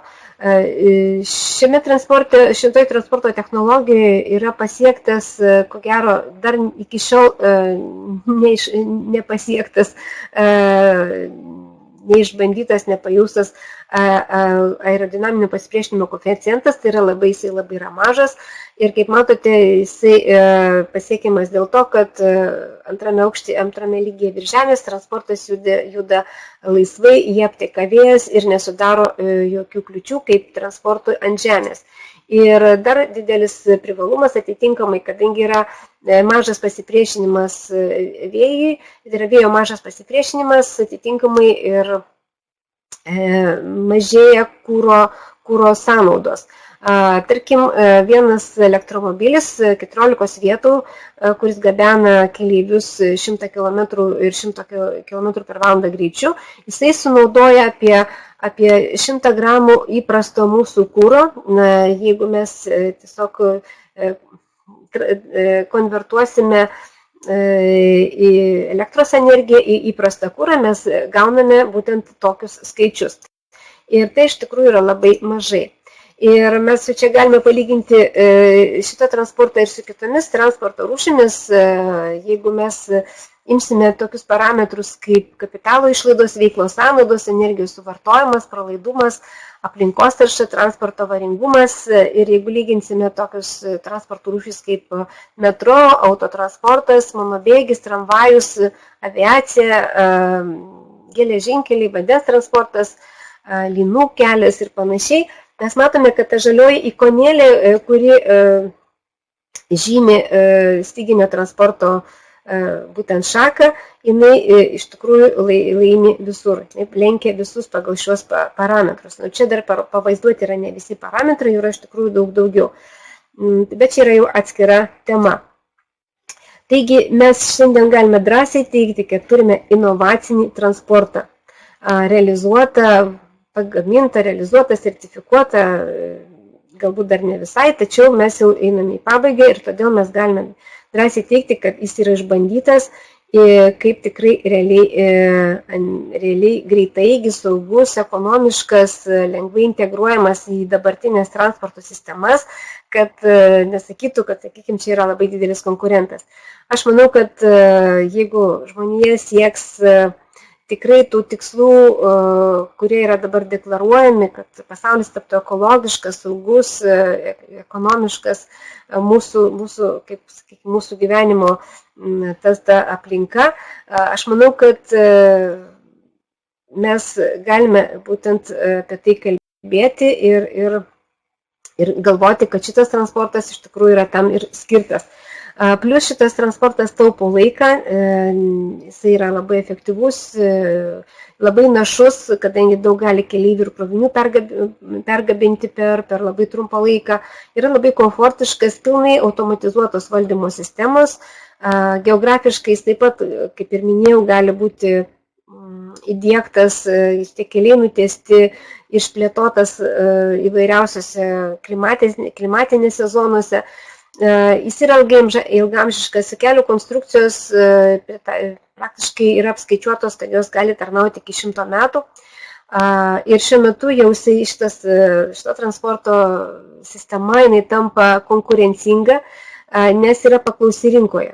Šitoj transporto technologijoje yra pasiektas, ko gero, dar iki šiol nepasiektas, neišbandytas, nepajaustas aerodinaminio pasipriešinimo koeficientas, tai yra jisai labai yra mažas. Ir kaip matote, jisai pasiekiamas dėl to, kad antrame lygyje virš žemės transportas juda laisvai, jie apteka vėjas ir nesudaro jokių kliučių kaip transportui ant žemės. Ir dar didelis privalumas atitinkamai, kadangi yra mažas pasipriešinimas vėjui, tai yra vėjo mažas pasipriešinimas, atitinkamai ir mažėja kuro sąnaudos. Tarkim, vienas elektromobilis 14 vietų, kuris gabena keleivius 100 km ir 100 km per valandą greičiu, jisai sunaudoja apie 100 gramų įprasto mūsų kuro. Jeigu mes tiesiog konvertuosime į elektros energiją, į įprastą kurą, mes gauname būtent tokius skaičius. Ir tai iš tikrųjų yra labai mažai. Ir mes čia galime palyginti šitą transportą ir su kitomis transporto rūšimis, jeigu mes imsime tokius parametrus kaip kapitalo išlaidos, veiklos sąnaudos, energijos suvartojimas, pralaidumas, aplinkos tarša, transporto avaringumas, ir jeigu lyginsime tokius transporto rūšis kaip metro, autotransportas, monobėgis, tramvajus, aviacija, geležinkeliai, vandens transportas, lynų kelias ir panašiai, mes matome, kad ta žalioji ikonėlė, kuri žymi styginio transporto būtent šaką, jinai iš tikrųjų laimi visur, lenkia visus pagal šios parametrus. Čia dar pavaizduoti yra ne visi parametrai, yra iš tikrųjų daug daugiau, bet čia yra jau atskira tema. Taigi mes šiandien galime drąsiai teigti, kad turime inovacinį transportą, realizuotą, pagaminta, realizuota, sertifikuota, galbūt dar ne visai, tačiau mes jau einame į pabaigą ir todėl mes galime drąsiai teikti, kad jis yra išbandytas kaip tikrai realiai greitaeigis, saugus, ekonomiškas, lengvai integruojamas į dabartinės transporto sistemas, kad nesakytų, kad, sakykime, čia yra labai didelis konkurentas. Aš manau, kad jeigu žmonija sieks tikrai tų tikslų, kurie yra dabar deklaruojami, kad pasaulis taptų ekologiškas, saugus, ekonomiškas, mūsų gyvenimo ta aplinka. Aš manau, kad mes galime būtent apie tai kalbėti ir galvoti, kad šitas transportas iš tikrųjų yra tam ir skirtas. Plius šitas transportas taupo laiką, jisai yra labai efektyvus, labai našus, kadangi daug gali keleivių ir krovinių pergabinti per labai trumpą laiką. Yra labai komfortiškas, pilnai automatizuotos valdymo sistemos. Geografiškai jis taip pat, kaip ir minėjau, gali būti įdiegtas, tie keliai nutiesti, išplėtotas įvairiausiose klimatinėse zonose. Jis yra ilgamžiškas, kelių konstrukcijos praktiškai yra apskaičiuotos, kad jos gali tarnauti iki 100 metų. Ir šiuo metu jau šito transporto sistema jinai tampa konkurencinga, nes yra paklausi rinkoje.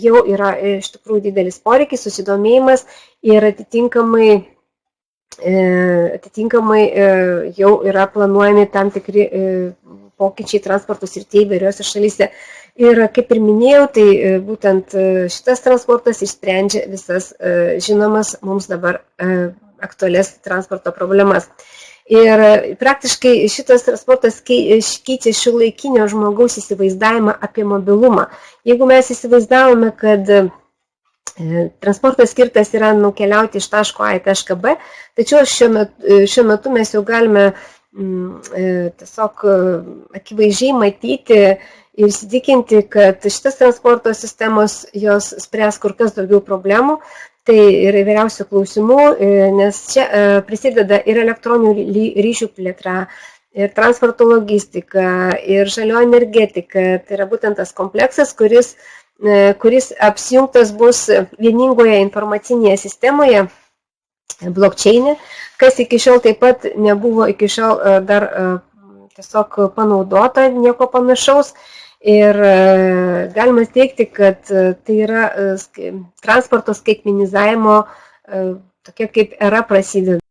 Jau yra iš tikrųjų didelis poreikis, susidomėjimas ir atitinkamai jau yra planuojami tam tikri pokyčiai transporto srityje įvairiose šalyse. Ir kaip ir minėjau, tai būtent šitas transportas išsprendžia visas žinomas mums dabar aktualias transporto problemas. Ir praktiškai šitas transportas keičia šiuolaikinio žmogaus įsivaizdavimą apie mobilumą. Jeigu mes įsivaizdavome, kad transportas skirtas yra nukeliauti iš taško A į tašką B, tačiau šiuo metu mes jau galime tiesiog akivaizdžiai matyti ir įsitikinti, kad šitas transporto sistemos jos spręs kur kas daugiau problemų, tai yra įvairiausių klausimų, nes čia prisideda ir elektroninių ryšių plėtra, ir transporto logistika, ir žalioji energetika. Tai yra būtent tas kompleksas, kuris kuris apsijungtas bus vieningoje informacinėje sistemoje, blockchain'e, kas iki šiol taip pat nebuvo iki šiol dar tiesiog panaudota, nieko panašaus. Ir galima teigti, kad tai yra transporto skaitmenizavimo tokia kaip era prasideda,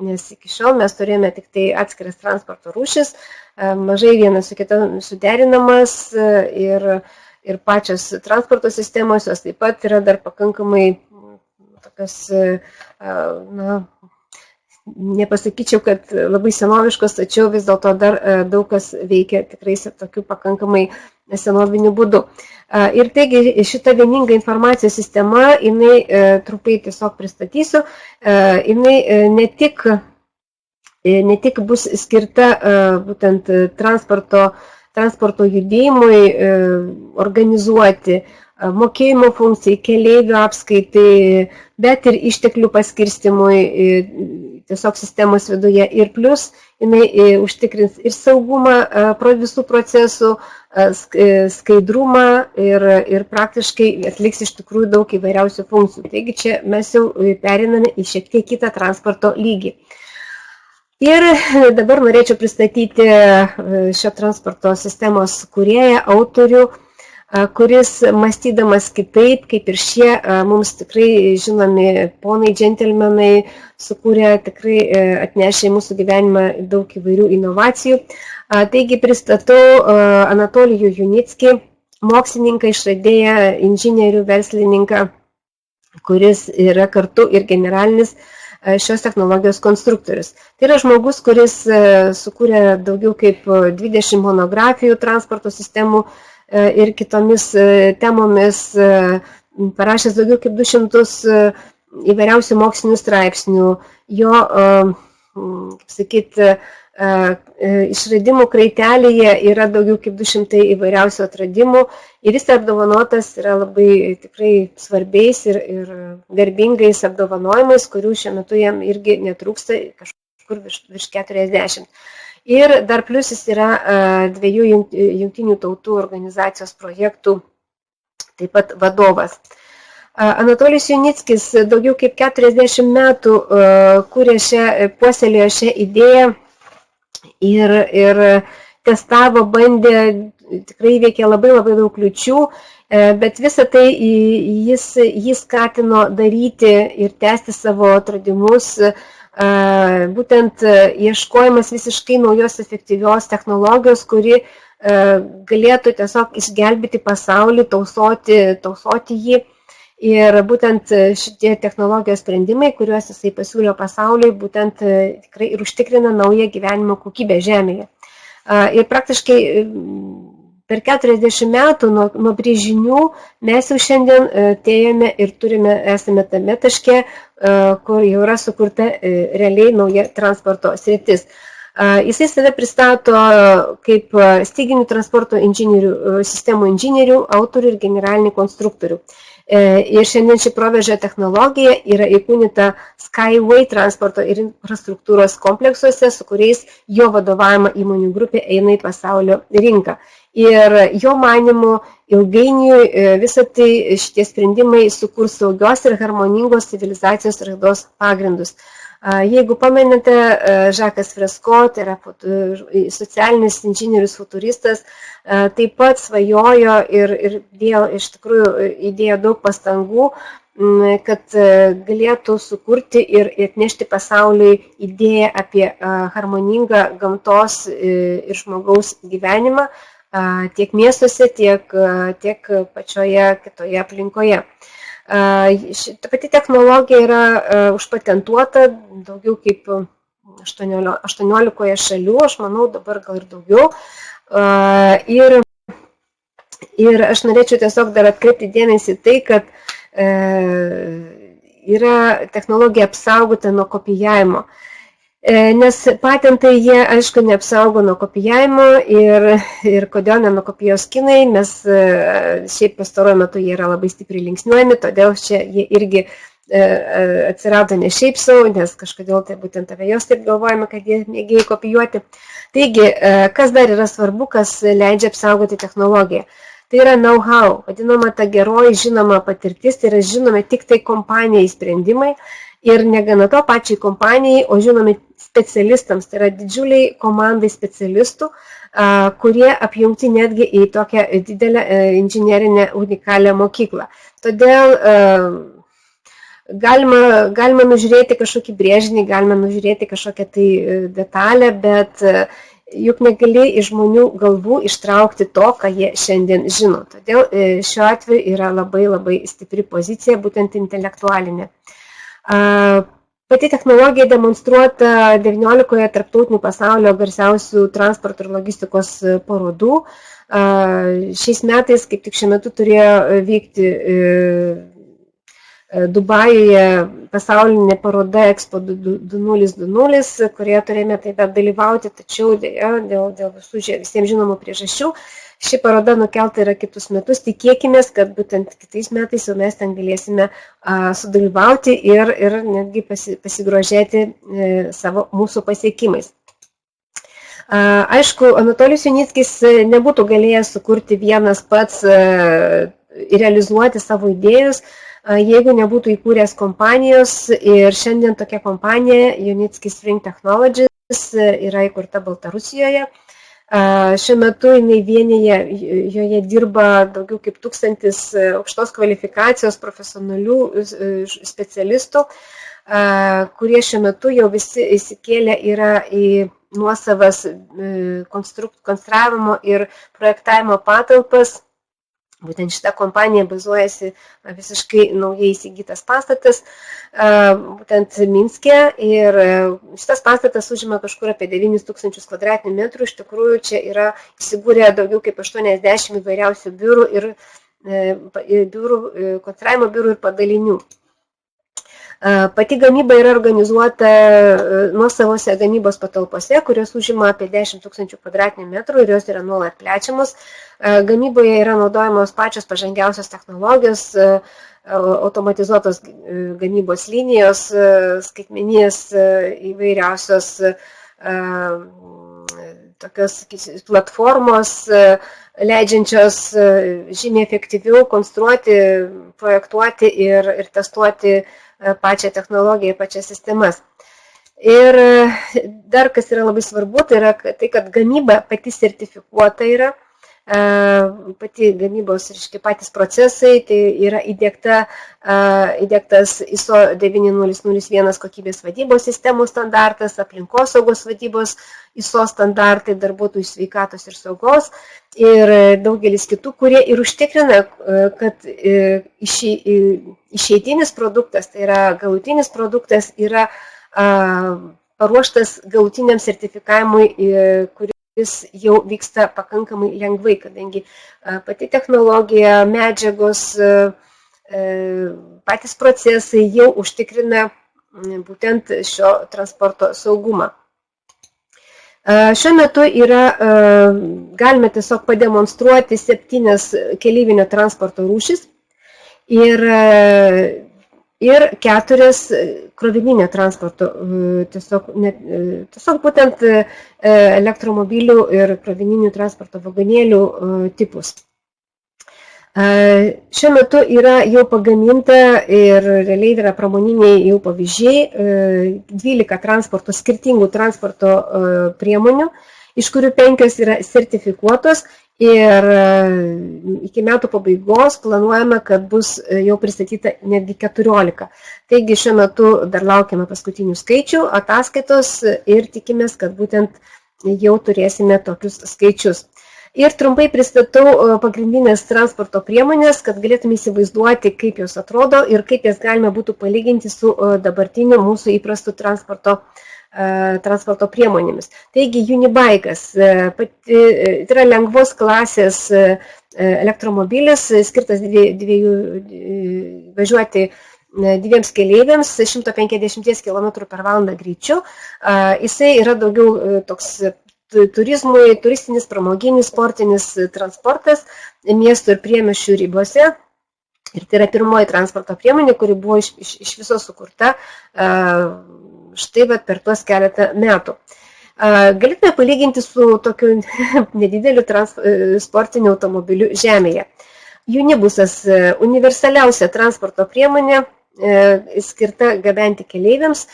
nes iki šiol mes turėjome tik tai atskiras transporto rūšis, mažai vienas su kita suderinamas ir pačios transporto sistemos, jos taip pat yra dar pakankamai tokios, nepasakyčiau, kad labai senoviškos, tačiau vis dėlto dar daug kas veikia tikrai tokiu pakankamai senoviniu būdu. Ir taigi šita vieninga informacijos sistema, jinai trupai tiesiog pristatysiu, jinai ne tik bus skirta būtent transporto judėjimui organizuoti, mokėjimo funkcijai, keleivių apskaitai, bet ir išteklių paskirstimui tiesiog sistemos viduje. Ir plus jinai užtikrins ir saugumą visų procesų, skaidrumą ir praktiškai atliks iš tikrųjų daug įvairiausių funkcijų. Taigi čia mes jau periname į šiek tiek kitą transporto lygį. Ir dabar norėčiau pristatyti šio transporto sistemos kūrėją, autorių, kuris mąstydamas kitaip, kaip ir šie mums tikrai žinomi ponai, džentelmenai, sukūrė tikrai atnešė į mūsų gyvenimą daug įvairių inovacijų. Taigi pristatau Anatolijų Junickį, mokslininką, išradėją, inžinierių, verslininką, kuris yra kartu ir generalinis šios technologijos konstruktorius. Tai yra žmogus, kuris sukūrė daugiau kaip 20 monografijų transporto sistemų ir kitomis temomis, parašęs daugiau kaip 200 įvairiausių mokslinių straipsnių. Jo, kaip sakyti, išradimų kraitelėje yra daugiau kaip 200 įvairiausių atradimų ir jis apdovanotas yra labai tikrai svarbiais ir garbingais apdovanojimais, kurių šiuo metu jam irgi netrūksta, kažkur virš 40. Ir dar plus jis yra 2 jungtinių tautų organizacijos projektų taip pat vadovas. Anatolijus Junickis daugiau kaip 40 metų puoselėjo šią idėją ir testavo, bandė, tikrai įveikė labai daug kliūčių, bet visą tai jį skatino daryti ir tęsti savo atradimus, būtent ieškojimas visiškai naujos efektyvios technologijos, kuri galėtų tiesiog išgelbėti pasaulį, tausoti jį. Ir būtent šitie technologijos sprendimai, kuriuos jisai pasiūlė pasauliui, būtent tikrai ir užtikrina naują gyvenimo kokybę Žemėje. Ir praktiškai per 40 metų nuo brėžinių mes jau šiandien atėjome ir esame tame taške, kur jau yra sukurta realiai nauja transporto sritis. Jisai save pristato kaip styginių transporto sistemų inžinierių, autorių ir generalinį konstruktorių. Ir šiandien ši proveržio technologija yra įkūnyta Skyway transporto ir infrastruktūros kompleksuose, su kuriais jo vadovaujama įmonių grupė eina į pasaulio rinką. Ir jo manymu ilgainiui visą tai šitie sprendimai sukurs saugios ir harmoningos civilizacijos raidos pagrindus. Jeigu pamenate, Žakas Fresko, tai yra socialinis inžinierius futuristas, taip pat svajojo ir įdėjo daug pastangų, kad galėtų sukurti ir atnešti pasauliui idėją apie harmoningą gamtos ir žmogaus gyvenimą tiek miestuose, tiek pačioje kitoje aplinkoje. Ta pati technologija yra užpatentuota daugiau kaip 18 šalių, aš manau dabar gal ir daugiau. Ir aš norėčiau tiesiog dar atkreipti dėmesį tai, kad yra technologija apsaugota nuo kopijavimo. Nes patentai jie, aišku, neapsaugo nuo kopijavimo ir kodėl nenukopijos kinai, nes šiaip pastaruoju metu jie yra labai stipriai linksniuojami, todėl čia jie irgi atsirado ne šiaip sau, nes kažkodėl tai būtent apie jos taip galvojame, kad jie mėgėjai kopijuoti. Taigi, kas dar yra svarbu, kas leidžia apsaugoti technologiją? Tai yra know-how, vadinama ta geroji žinoma patirtis, tai yra žinomi tik tai kompanijai sprendimai ir negana to pačiai kompanijai, o žinomi specialistams, tai yra didžiuliai komandai specialistų, kurie apjungti netgi į tokią didelę inžinerinę unikalią mokyklą. Todėl galima nužiūrėti kažkokį brėžinį, galima nužiūrėti kažkokią tai detalę, bet juk negali iš žmonių galvų ištraukti to, ką jie šiandien žino. Todėl šiuo atveju yra labai stipri pozicija, būtent intelektualinė. Pati technologija demonstruota 19 tarptautinių pasaulio garsiausių transporto ir logistikos parodų. Šiais metais, kaip tik šiuo metu, turėjo vykti Dubajuje pasaulinė paroda Expo 2020, kurioje turėjome taip pat dalyvauti, tačiau dėl visiems žinomų priežasčių ši paroda nukelta yra kitus metus. Tikėkime, kad būtent kitais metais jau mes ten galėsime sudalyvauti ir netgi pasigrožėti mūsų pasiekimais. Aišku, Anatolijus Junickis nebūtų galėjęs sukurti vienas pats ir realizuoti savo idėjus, jeigu nebūtų įkūręs kompanijos, ir šiandien tokia kompanija Junickis Ring Technologies yra įkurta Baltarusijoje. Šiuo metu jinai vienyje, joje dirba daugiau kaip 1000 aukštos kvalifikacijos profesionalių specialistų, kurie šiuo metu jau visi įsikėlė yra į nuosavas konstravimo ir projektavimo patalpas. Būtent šita kompanija bazuojasi visiškai naujai įsigytas pastatas, būtent Minske, ir šitas pastatas užima kažkur apie 9000 kvadratinių metrų. Iš tikrųjų, čia yra įsigūrę daugiau kaip 80 įvairiausių biurų ir konstravimo biurų ir padalinių. Pati gamyba yra organizuota nuosavose gamybos patalpose, kurios užima apie 10 000 kvadratinių metrų ir jos yra nuolat plečiamos. Gamyboje yra naudojamos pačios pažangiausios technologijos, automatizuotos gamybos linijos, skaitmeninės įvairiausios tokios platformos, leidžiančios žymiai efektyviau konstruoti, projektuoti ir testuoti pačią technologiją, pačias sistemas. Ir dar kas yra labai svarbu, tai yra tai, kad gamyba pati sertifikuota yra, pati gamybos, patys procesai, tai yra įdiegtas ISO 9001 kokybės vadybos sistemų standartas, aplinkosaugos vadybos ISO standartai, darbuotojų sveikatos ir saugos ir daugelis kitų, kurie ir užtikrina, kad išeitinis produktas, tai yra galutinis produktas, yra paruoštas galutiniam sertifikavimui, kuris jau vyksta pakankamai lengvai, kadangi pati technologija, medžiagos, patys procesai jau užtikrina būtent šio transporto saugumą. Šiuo metu galime tiesiog pademonstruoti 7 keleivinio transporto rūšis ir 4 krovininio transporto, tiesiog būtent elektromobilių ir krovininių transporto vagonėlių tipus. Šiuo metu yra jau pagaminta ir realiai yra pramoniniai jau pavyzdžiai 12 skirtingų transporto priemonių, iš kurių 5 yra sertifikuotos ir iki metų pabaigos planuojame, kad bus jau pristatyta netgi 14. Taigi šiuo metu dar laukiame paskutinių skaičių, ataskaitos ir tikimės, kad būtent jau turėsime tokius skaičius. Ir trumpai pristatau pagrindinės transporto priemonės, kad galėtume įsivaizduoti, kaip jos atrodo ir kaip jas galime būtų palyginti su dabartiniu mūsų įprastu transporto priemonėmis. Taigi, Unibike'as, tai yra lengvos klasės elektromobilis, skirtas važiuoti 2 keleiviams 150 km/h greičiu. Jisai yra daugiau toks turizmui, turistinis, pramoginis, sportinis transportas miestų ir priemiesčių ribose. Ir tai yra pirmoji transporto priemonė, kuri buvo iš viso sukurta štai per tuos keletą metų. Galėtume palyginti su tokiu nedideliu sportiniu automobiliu žemėje. Unibusas universaliausia transporto priemonė, skirta gabenti keleiviams.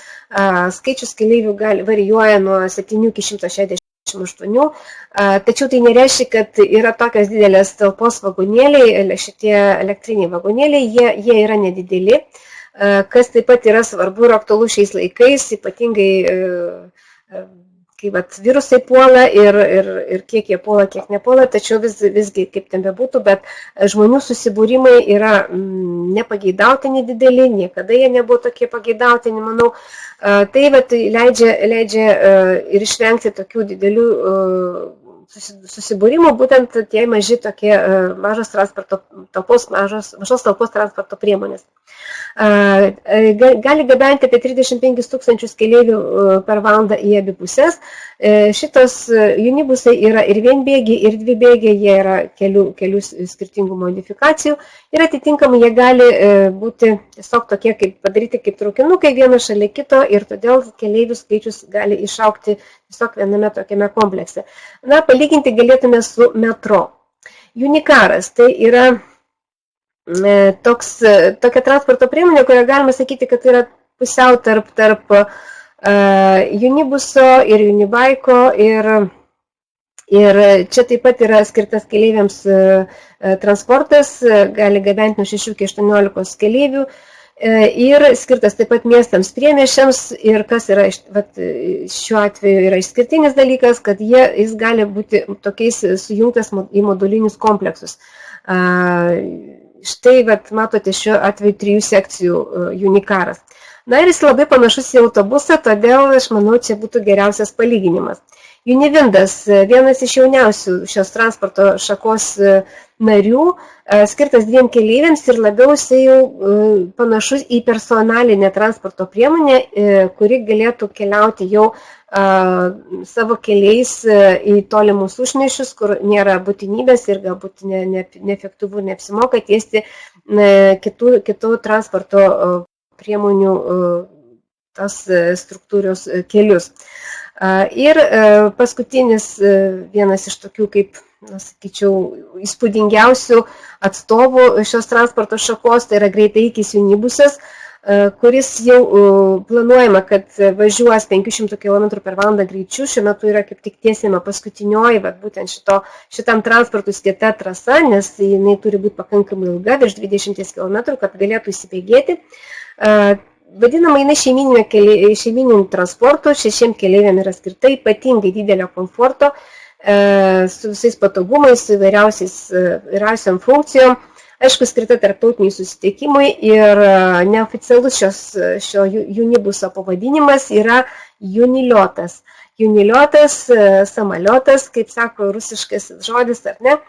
Skaičius keleivių varijuoja nuo 7 iki 168, tačiau tai nereiškia, kad yra tokios didelės talpos vagonėliai, šitie elektriniai vagonėliai, jie yra nedideli, kas taip pat yra svarbu ir aktualu šiais laikais, ypatingai kai virusai puola ir kiek jie puola, kiek nepuola, tačiau visgi kaip ten bebūtų, bet žmonių susibūrimai yra nepageidautini dideli, niekada jie nebuvo tokie pageidautini, manau. Tai leidžia ir išvengti tokių didelių susibūrimų, būtent tie maži tokie mažos talpos transporto priemonės. Gali gabenti apie 35 000 keleivių per valandą į abi pusės. Šitos unibusai yra ir vienbėgiai, ir dvibėgiai, jie yra kelių skirtingų modifikacijų ir atitinkamai jie gali būti tiesiog tokie, padaryti kaip traukinukai vienas šalia kito ir todėl keleivių skaičius gali išaugti tiesiog viename tokiame komplekse. Na, palyginti galėtume su metro. Unicaras tai yra tokia transporto priemonė, kurioje galima sakyti, kad yra pusiau tarp unibuso ir unibaiko ir čia taip pat yra skirtas keleiviams transportas, gali gabenti nuo 6 iki 18 keleivių ir skirtas taip pat miestams priemiesčiams ir kas yra šiuo atveju yra išskirtinis dalykas, kad jis gali būti tokiais sujungtas į modulinius kompleksus. Štai, matote, šiuo atveju 3 sekcijų Unicaras. Na ir jis labai panašus į autobusą, todėl, aš manau, čia būtų geriausias palyginimas. Univindas, vienas iš jauniausių šios transporto šakos narių, skirtas 2 keleiviams ir labiau jisai jau panašus į personalinę transporto priemonę, kuri galėtų keliauti jau savo keliais į tolimus užmiešius, kur nėra būtinybės ir galbūt neefektyvu ir neapsimoka tiesti kitų transporto priemonių tas struktūros kelius. Ir paskutinis vienas iš tokių, kaip, sakyčiau, įspūdingiausių atstovų šios transporto šakos, tai yra greitaeigis unibusas, kuris jau planuojama, kad važiuos 500 km per valandą greičiu. Šiuo metu yra kaip tik tiesiama paskutinioji, būtent šitam transportui skirta trasa, nes jinai turi būti pakankamai ilga, virš 20 km, kad galėtų įsibėgėti. Vadinama, jinai šeimyniniu transportu, 6 keleiviam yra skirta, ypatingai didelio komforto, su visais patogumais, su įvairiausiam funkcijom. Aišku, skirta tarptautiniai susitikimui ir neoficialus šio unibuso pavadinimas yra Uniliotas. Uniliotas, samaliotas, kaip sako rusiškas žodis, ar ne?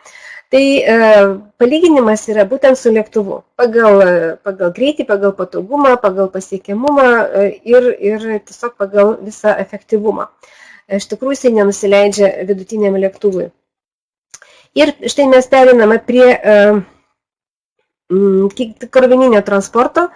Tai palyginimas yra būtent su lėktuvu. Pagal greitį, pagal patogumą, pagal pasiekiamumą ir tiesiog pagal visą efektyvumą. Iš tikrųjų, jisai nenusileidžia vidutiniam lėktuvui. Ir štai mes periname prie krovininio transporto.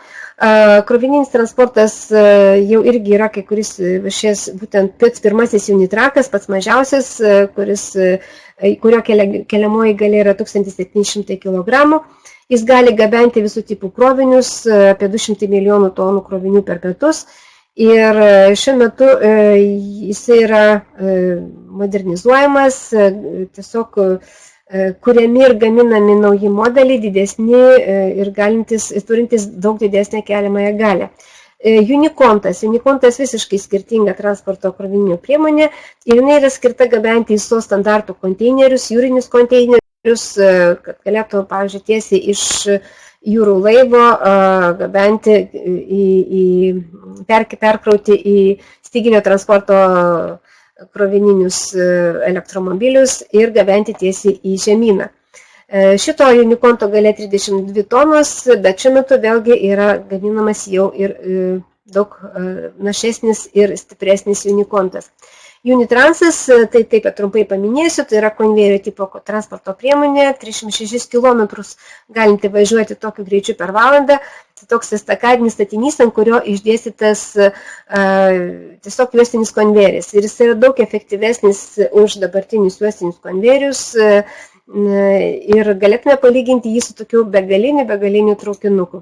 Krovininis transportas jau irgi yra kai kuris šis būtent pats pirmasis unitrakas, pats mažiausias, kurio keliamoji galia yra 1700 kg. Jis gali gabenti visų tipų krovinius, apie 200 milijonų tonų krovinių per metus. Ir šiuo metu jis yra modernizuojamas, tiesiog kuriami ir gaminami nauji modeliai, didesni ir turintys daug didesnę keliamąją galią. Unikontas visiškai skirtinga transporto krovininė priemonė ir jinai yra skirta gabenti ISO standartų konteinerius, jūrinius konteinerius, kad galėtų, pavyzdžiui, tiesiai iš jūrų laivo gabenti, perkrauti į styginio transporto krovininius elektromobilius ir gabenti tiesiai į žemyną. Šito Unikonto galia 32 tonos, bet šiuo metu vėlgi yra gaminamas jau ir daug našesnis ir stipresnis Unikontas. Unitransas, tai taip trumpai paminėsiu, tai yra konvejerio tipo transporto priemonė, 306 km galinti važiuoti tokiu greičiu per valandą toks estakadinis statinys, ant kurio išdėstytas tiesiog juostinis konvejeris. Ir jis yra daug efektyvesnis už dabartinius juostinius konvejerius ir galėtume palyginti jį su tokiu begaliniu traukinuku.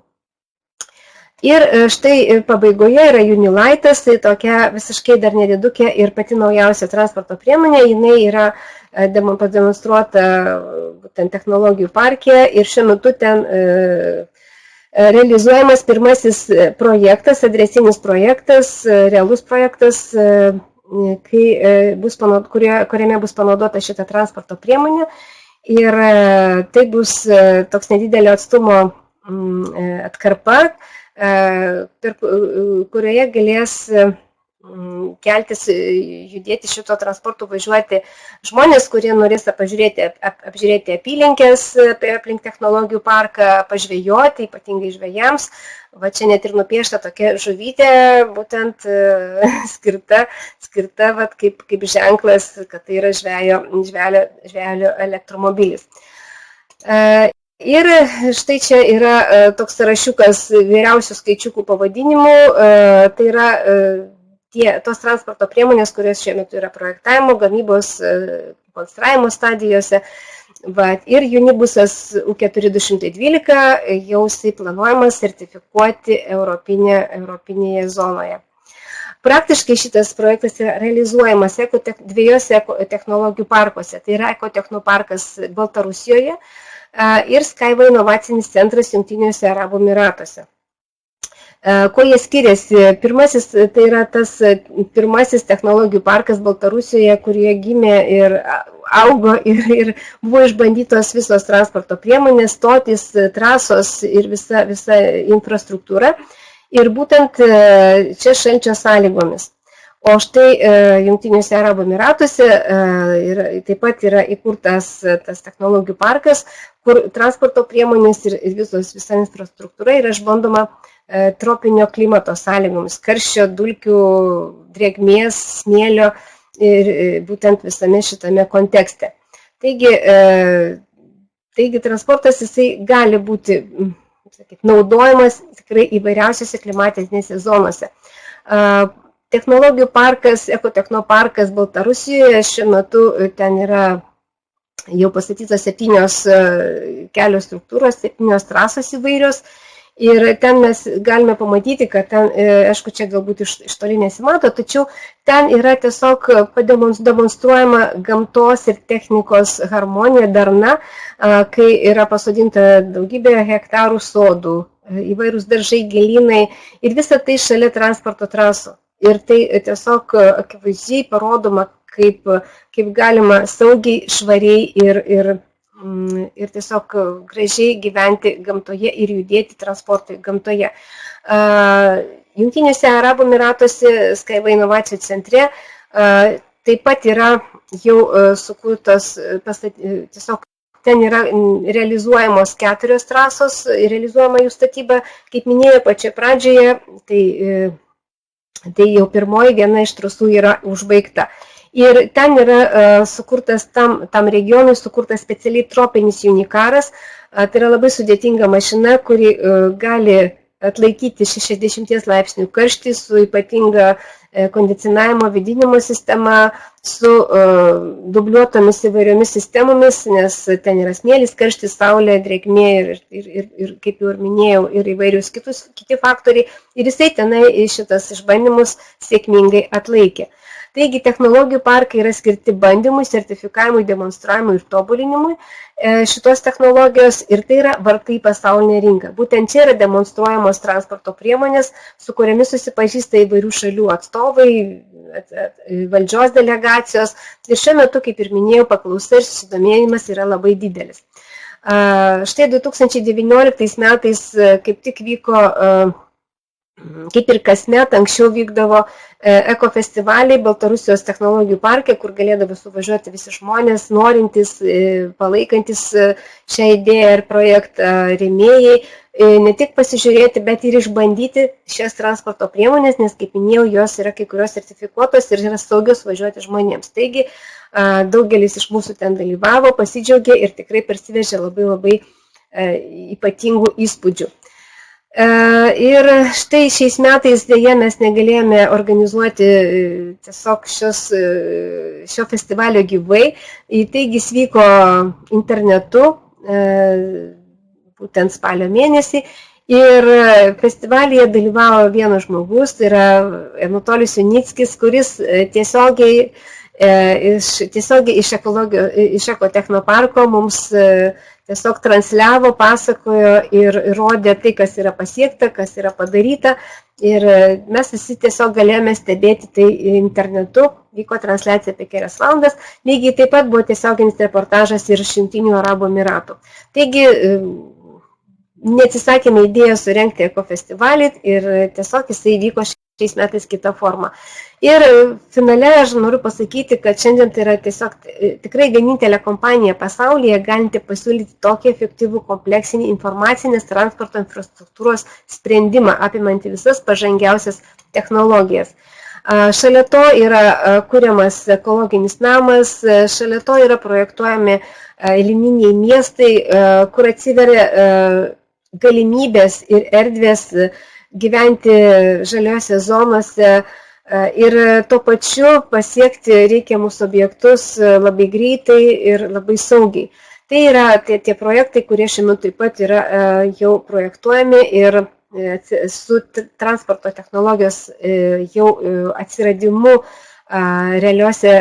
Ir štai pabaigoje yra Unilightas, tai tokia visiškai dar nedidukė ir pati naujausia transporto priemonė, jinai yra pademonstruota būtent technologijų parke ir šiuo metu ten realizuojamas pirmasis projektas, adresinis projektas, realus projektas, kuriame bus panaudota šita transporto priemonė. Ir tai bus toks nedidelio atstumo atkarpa, kurioje galės keltis, judėti šito transportu, važiuoti žmonės, kurie norės apžiūrėti apylinkės aplink technologijų parką, pažvejoti, ypatingai žvejams. Va čia net ir nupiešta tokia žuvytė, būtent skirta vat, kaip ženklas, kad tai yra žvejo elektromobilis. Ir štai čia yra toks sąrašiukas vyriausių skaičiukų pavadinimų, tai yra tos transporto priemonės, kurios šiuo metu yra projektavimo, gamybos, konstravimo stadijose. Ir Unibusas U4212 jau planuojamas sertifikuoti Europinėje zonoje. Praktiškai šitas projektas yra realizuojamas dviejose technologijų parkuose. Tai yra ekotechnoparkas Baltarusijoje ir Skyway inovacinis centras Jungtiniuose Arabų Emyratuose. Kuo jie skiriasi? Pirmasis, tai yra tas pirmasis technologijų parkas Baltarusijoje, kurie gimė ir augo ir buvo išbandytos visos transporto priemonės, stotis, trasos ir visa infrastruktūra. Ir būtent čia šalčio sąlygomis. O štai Jungtiniuose Arabų Emyratuose taip pat yra įkurtas tas technologijų parkas, kur transporto priemonės ir visa infrastruktūra yra išbandoma tropinio klimato sąlygomis, karščio, dulkių, drėgmės, smėlio ir būtent visame šitame kontekste. Taigi transportas jisai gali būti naudojamas tikrai įvairiausiose klimatinėse zonose. Technologijų parkas, ekotechnoparkas Baltarusijoje šiuo metu ten yra jau pastatytos 7 kelio struktūros, 7 trasos įvairios. Ir ten mes galime pamatyti, kad ten, aišku, čia galbūt iš toli nesimato, tačiau ten yra tiesiog demonstruojama gamtos ir technikos harmonija, darna, kai yra pasodinta daugybė hektarų sodų, įvairūs daržai, gėlynai ir visa tai šalia transporto trasų. Ir tai tiesiog akivaizdžiai parodoma, kaip galima saugiai, švariai ir tiesiog gražiai gyventi gamtoje ir judėti transportui gamtoje. Jungtiniuose Arabų Emyratuose Skyway inovacijų centre taip pat yra jau sukurtos, tiesiog ten yra realizuojamos 4 trasos, realizuojama jų statyba, kaip minėjau pačioje pradžioje, tai jau pirmoji viena iš trasų yra užbaigta. Ir ten yra sukurtas, tam regionui sukurtas specialiai tropinis Unikaras. Tai yra labai sudėtinga mašina, kuri gali atlaikyti 60 laipsnių karštį su ypatinga kondicionavimo vėdinimo sistema, su dubliuotomis įvairiomis sistemomis, nes ten yra smėlis, karštis, saulė, drėgmė ir kaip jau ir minėjau, ir įvairius kiti faktoriai. Ir jisai tenai šitas išbandymus sėkmingai atlaikė. Taigi technologijų parkai yra skirti bandymui, sertifikavimui, demonstravimui ir tobulinimui šitos technologijos ir tai yra vartai į pasaulinę rinką. Būtent čia yra demonstruojamos transporto priemonės, su kuriamis susipažįsta įvairių šalių atstovai, valdžios delegacijos ir šiuo metu, kaip ir minėjau, paklausa ir susidomėjimas yra labai didelis. Štai 2019 metais kaip tik vyko, kaip ir kasmet, anksčiau vykdavo ekofestivaliai Baltarusijos technologijų parke, kur galėdavo suvažiuoti visi žmonės, norintys, palaikantis šią idėją ir projektą rėmėjai, ne tik pasižiūrėti, bet ir išbandyti šias transporto priemonės, nes, kaip minėjau, jos yra kai kurios sertifikuotos ir yra saugios važiuoti žmonėms. Taigi, daugelis iš mūsų ten dalyvavo, pasidžiaugė ir tikrai parsivežė labai ypatingų įspūdžių. Ir štai šiais metais dėja mes negalėjome organizuoti tiesiog šio festivalio gyvai, taigi jis vyko internetu, būtent spalio mėnesį. Ir festivalyje dalyvavo vienas žmogus, tai yra Anatolijus Junickis, kuris tiesiogiai iš Ekotechnoparko mums tiesiog transliavo, pasakojo ir rodė tai, kas yra pasiekta, kas yra padaryta. Ir mes visi tiesiog galėjome stebėti tai internetu, vyko transliacija apie 4 valandas, lygiai taip pat buvo tiesioginis reportažas ir iš Jungtinių Arabų Emyratų. Taigi, neatsisakėme idėją surengti ekofestivalį ir tiesiog jisai vyko šiais metais kita forma. Ir finale aš noriu pasakyti, kad šiandien tai yra tiesiog tikrai vienintelė kompanija pasaulyje galinti pasiūlyti tokį efektyvų kompleksinį informacinės transporto infrastruktūros sprendimą, apimantį visas pažangiausias technologijas. Šalia to yra kuriamas ekologinis namas, šalia to yra projektuojami lininiai miestai, kur atsiveria galimybės ir erdvės gyventi žaliose zonose ir tuo pačiu pasiekti reikiamus objektus labai greitai ir labai saugiai. Tai yra tie projektai, kurie šiuo metu taip pat yra jau projektuojami ir su transporto technologijos jau atsiradimu realiose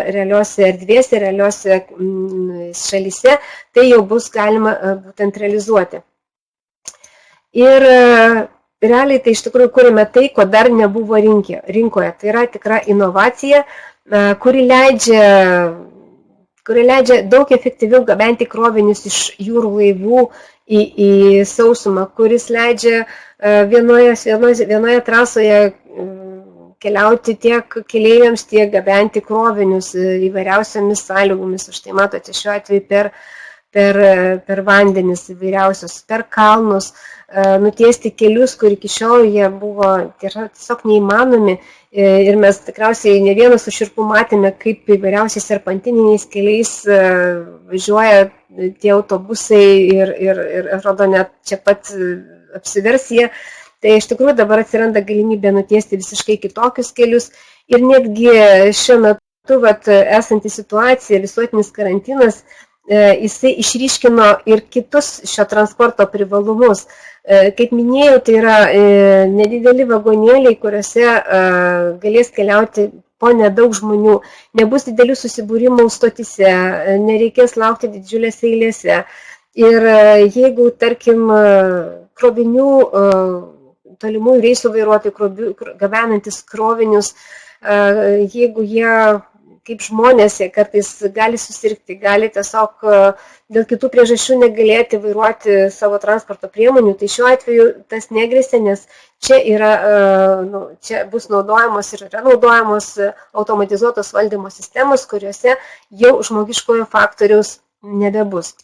erdvėse, realiose šalyse, tai jau bus galima būtent realizuoti. Ir realiai tai iš tikrųjų kūrėme tai, ko dar nebuvo rinkoje. Tai yra tikra inovacija, kuri leidžia daug efektyviau gabenti krovinius iš jūrų laivų į sausumą, kuris leidžia vienoje trasoje keliauti tiek keleiviams, tiek gabenti krovinius įvairiausiomis sąlygomis. Štai matote šiuo atveju per vandenis įvairiausius, per kalnus, nutiesti kelius, kur iki šiol jie buvo tiesiog neįmanomi. Ir mes tikriausiai ne vienas su šiurpu matėme, kaip įvairiausiais serpantininiais keliais važiuoja tie autobusai ir atrodo net čia pat apsivers jie. Tai iš tikrųjų dabar atsiranda galimybė nutiesti visiškai kitokius kelius. Ir netgi šiuo metu esanti situacija, visuotinis karantinas, jisai išryškino ir kitus šio transporto privalumus. Kaip minėjau, tai yra nedideli vagonėliai, kuriuose galės keliauti po nedaug žmonių. Nebus didelių susibūrimų stotyse, nereikės laukti didžiulėse eilėse. Ir jeigu, tarkim, krovinių, tolimųjų reisų vairuotojų gabenantis krovinius, jeigu jie kaip žmonės, jie kartais gali susirgti, gali tiesiog dėl kitų priežasčių negalėti vairuoti savo transporto priemonių, tai šiuo atveju tas negrėsia, nes čia bus naudojamos ir yra naudojamos automatizuotos valdymo sistemos, kuriuose jau žmogiškojo faktoriaus nebebus.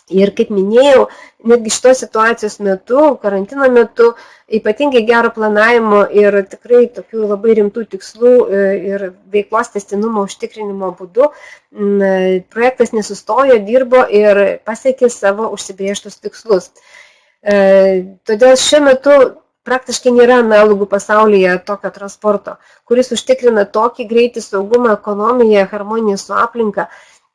Ir kaip minėjau, netgi šitos situacijos metu, karantino metu, ypatingai gero planavimo ir tikrai tokių labai rimtų tikslų ir veiklos tęstinumo užtikrinimo būdu, projektas nesustojo, dirbo ir pasiekė savo užsibrėžtus tikslus. Todėl šiuo metu praktiškai nėra analogų pasaulyje tokio transporto, kuris užtikrina tokį greitį, saugumą, ekonomiją, harmoniją su aplinka.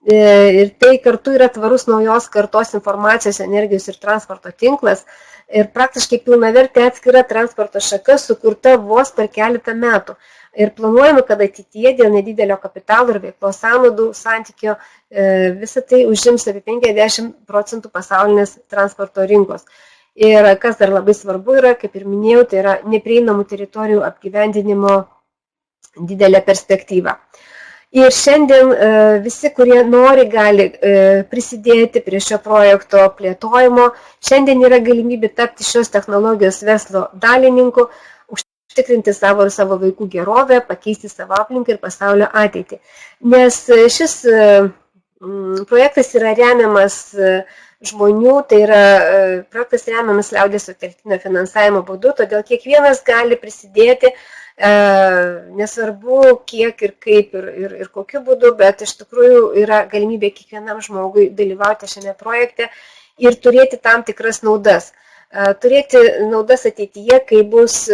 Ir tai kartu yra tvarus naujos kartos informacijos, energijos ir transporto tinklas ir praktiškai pilnavertė atskira transporto šaka sukurta vos per keletą metų. Ir planuojame, kad ateityje dėl nedidelio kapitalo ir veiklos sąnaudų santykio visą tai užims apie 50% pasaulinės transporto rinkos. Ir kas dar labai svarbu yra, kaip ir minėjau, tai yra neprieinamų teritorijų apgyvendinimo didelė perspektyva. Ir šiandien visi, kurie nori, gali prisidėti prie šio projekto plėtojimo. Šiandien yra galimybė tapti šios technologijos verslo dalininku, užtikrinti savo ir savo vaikų gerovę, pakeisti savo aplinką ir pasaulio ateitį. Nes šis projektas yra remiamas žmonių, tai yra projektas remiamas liaudies sutelktinio finansavimo būdu, todėl kiekvienas gali prisidėti, nesvarbu kiek ir kaip ir kokiu būdu, bet iš tikrųjų yra galimybė kiekvienam žmogui dalyvauti šiame projekte ir turėti tam tikras naudas. turėti naudas ateityje, kai bus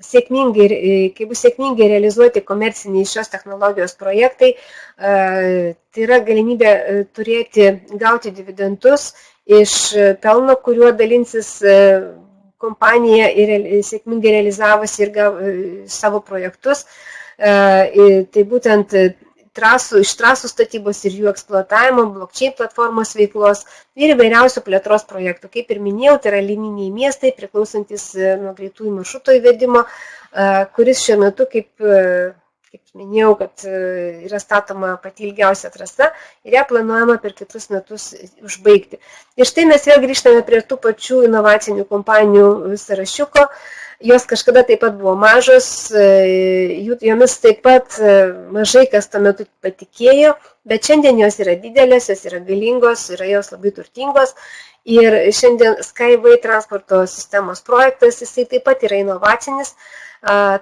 sėkmingai realizuoti komerciniai šios technologijos projektai. Tai yra galimybė gauti dividendus iš pelno, kuriuo dalinsis kompanija ir sėkmingai realizavusi ir savo projektus. Tai būtent iš trasų statybos ir jų eksploatavimo, blockchain platformos veiklos ir įvairiausių plėtros projektų. Kaip ir minėjau, tai yra lininiai miestai, priklausantis nuo greitųjų maršruto įvedimo, kuris šiuo metu, kaip minėjau, kad yra statoma pati ilgiausia trasa ir ją planuojama per kitus metus užbaigti. Ir štai mes vėl grįžtame prie tų pačių inovacinių kompanijų sąrašiuko. Jos kažkada taip pat buvo mažos, jomis taip pat mažai kas tuo metu patikėjo, bet šiandien jos yra didelės, jos yra galingos, yra jos labai turtingos. Ir šiandien Skyway transporto sistemos projektas, jisai taip pat yra inovacinis,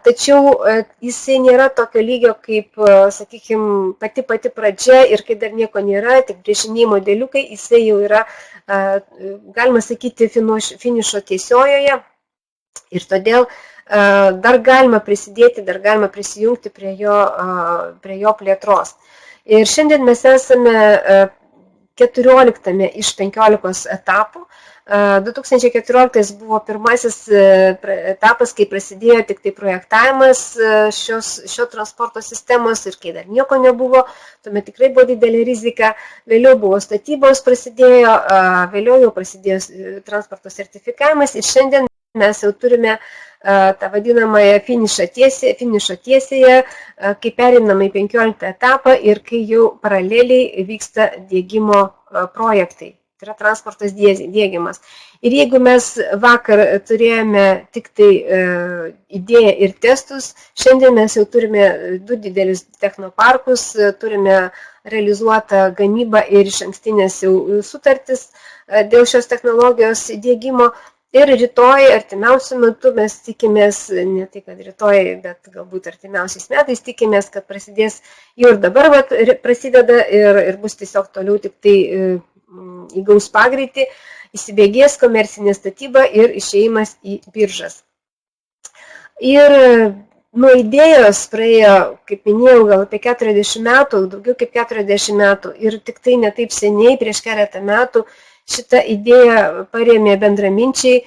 tačiau jisai nėra tokio lygio kaip, sakykime, pati pradžia ir kai dar nieko nėra, tik priešiniai modeliukai, jisai jau yra, galima sakyti, finišo tiesiojoje. Ir todėl dar galima prisidėti, dar galima prisijungti prie jo plėtros. Ir šiandien mes esame 14 iš 15 etapų. 2014 buvo pirmasis etapas, kai prasidėjo tik tai projektavimas šio transporto sistemos ir kai dar nieko nebuvo, tuomet tikrai buvo didelė rizika. Vėliau buvo statybos prasidėjo, vėliau jau prasidėjo transporto sertifikavimas ir šiandien mes jau turime tą vadinamąją finišo tiesėje, kai pereiname į 15 etapą ir kai jau paraleliai vyksta diegimo projektai. Tai yra transportas diegiamas. Ir jeigu mes vakar turėjome tik tai idėją ir testus, šiandien mes jau turime 2 didelius technoparkus, turime realizuotą gamybą ir išankstinės jau sutartis dėl šios technologijos diegimo. Ir rytoj, artimiausiu metu mes tikimės, ne tai kad rytoj, bet galbūt artimiausiais metais tikimės, kad prasidės jau ir dabar prasideda ir bus tiesiog toliau tik tai įgaus pagreitį, įsibėgės komercinė statyba ir išėjimas į biržas. Ir nuo idėjos praėjo, kaip minėjau, gal apie 40 metų, daugiau kaip 40 metų ir tik tai ne taip seniai, prieš keletą metų, šitą idėją parėmė bendraminčiai,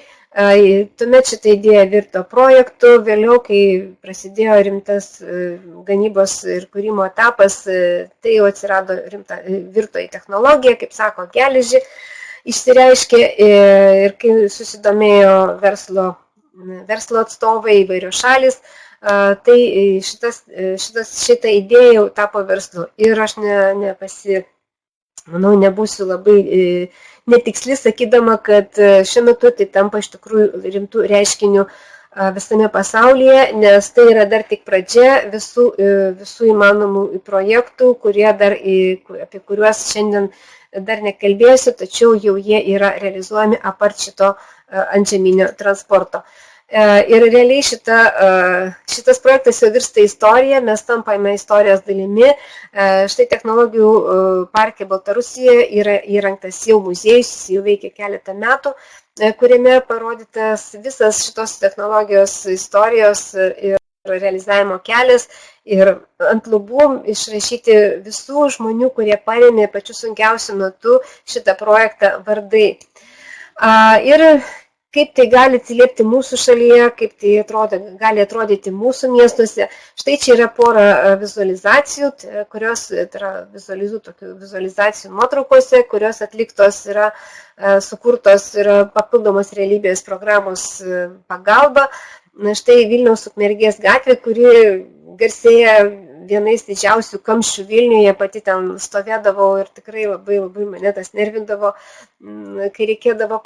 tuomet šitą idėją virto projektu, vėliau, kai prasidėjo rimtas gamybos ir kūrimo etapas, tai jau atsirado virto į technologiją, kaip sako, geležį išsireiškė ir kai susidomėjo verslo atstovai įvairios šalis, tai šitą idėją jau tapo verslu ir aš nebūsiu labai netiksli, sakydama, kad šiuo metu tai tampa iš tikrųjų rimtų reiškinių visame pasaulyje, nes tai yra dar tik pradžia visų įmanomų projektų, apie kuriuos šiandien dar nekalbėsiu, tačiau jau jie yra realizuojami apart šito antžeminio transporto. Ir realiai šitas projektas jau virsta istorija, mes tampame istorijos dalimi. Štai technologijų parke Baltarusijoje yra įrengtas jau muziejus, jau veikia keletą metų, kuriame parodytas visas šitos technologijos istorijos ir realizavimo kelias ir ant lubų išrašyti visų žmonių, kurie parėmė pačiu sunkiausiu metu šitą projektą vardai. Ir kaip tai gali atsiliepti mūsų šalyje, kaip tai gali atrodyti mūsų miestuose. Štai čia yra pora vizualizacijų, kurios yra vizualizacijų nuotraukose, kurios atliktos yra sukurtos yra papildomos realybės programos pagalba. Štai Vilniaus Ukmergės gatvė, kuri garsėja vienais didžiausių kamščių Vilniuje, pati ten stovėdavau ir tikrai labai mane tas nervindavo, kai reikėdavo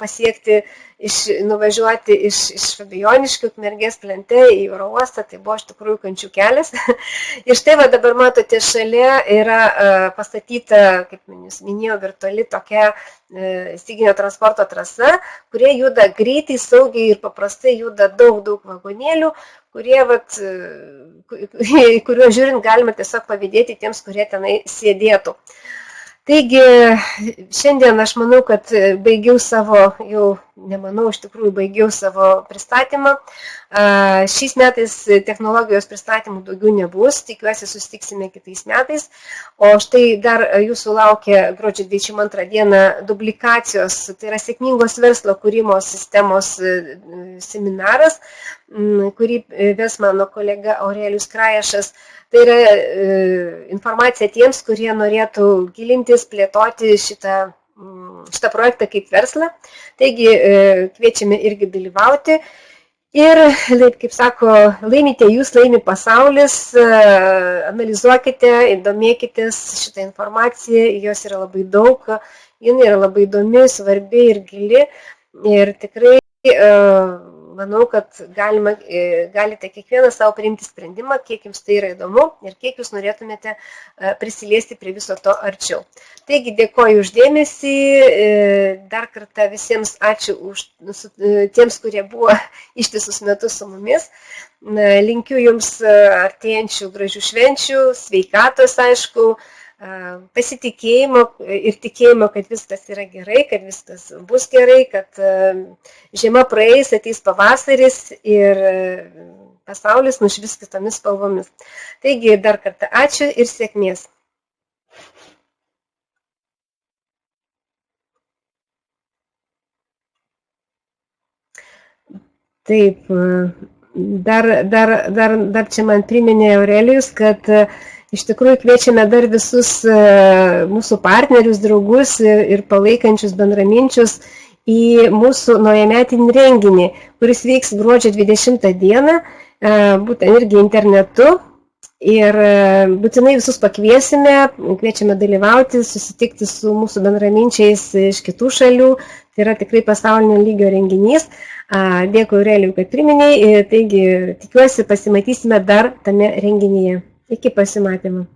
nuvažiuoti iš Fabijoniškių Ukmergės plente į oro uostą, tai buvo iš tikrųjų kančių kelias. Ir štai dabar matote, šalia yra pastatyta, kaip minėjau, virtuali tokia styginio transporto trasa, kurie juda greitai, saugiai ir paprastai juda daug vagonėlių, kuriuo žiūrint galima tiesiog pavydėti tiems, kurie tenai sėdėtų. Taigi, šiandien aš manau, kad baigiau savo jau nemanau, iš tikrųjų baigiau savo pristatymą. Šiais metais technologijos pristatymų daugiau nebus, tikiuosi susitiksime kitais metais. O štai dar jūsų laukia gruodžio 22 dieną dublikacijos, tai yra sėkmingos verslo kūrimo sistemos seminaras, kurį ves mano kolega Aurelijus Krajašas. Tai yra informacija tiems, kurie norėtų gilintis, plėtoti šitą projektą kaip verslą. Taigi kviečiame irgi dalyvauti. Ir, kaip sako, laimite jūs, laimi pasaulis, analizuokite, domėkitės šitą informaciją, jos yra labai daug, jinai yra labai įdomi, svarbi ir gili. Ir tikrai manau, kad galite kiekvienas savo priimti sprendimą, kiek jums tai yra įdomu ir kiek jūs norėtumėte prisiliesti prie viso to arčiau. Taigi dėkoju uždėmesį, dar kartą visiems ačiū tiems, kurie buvo ištisus metus su mumis. Linkiu jums artėjančių gražių švenčių, sveikatos, aišku, pasitikėjimo ir tikėjimo, kad viskas yra gerai, kad viskas bus gerai, kad žiema praeis, ateis pavasaris ir pasaulis nušvis kitomis spalvomis. Taigi dar kartą ačiū ir sėkmės. Taip, dar čia man priminė Aurelijus, kad iš tikrųjų kviečiame dar visus mūsų partnerius, draugus ir palaikančius bendraminčius į mūsų naujametinį renginį, kuris vyks gruodžio 20 dieną, būtent irgi internetu. Ir būtinai visus pakviesime, kviečiame dalyvauti, susitikti su mūsų bendraminčiais iš kitų šalių. Tai yra tikrai pasaulinio lygio renginys. Dėkui Aurelijui, kad priminėjai. Taigi tikiuosi pasimatysime dar tame renginyje. Iki pasimatymo.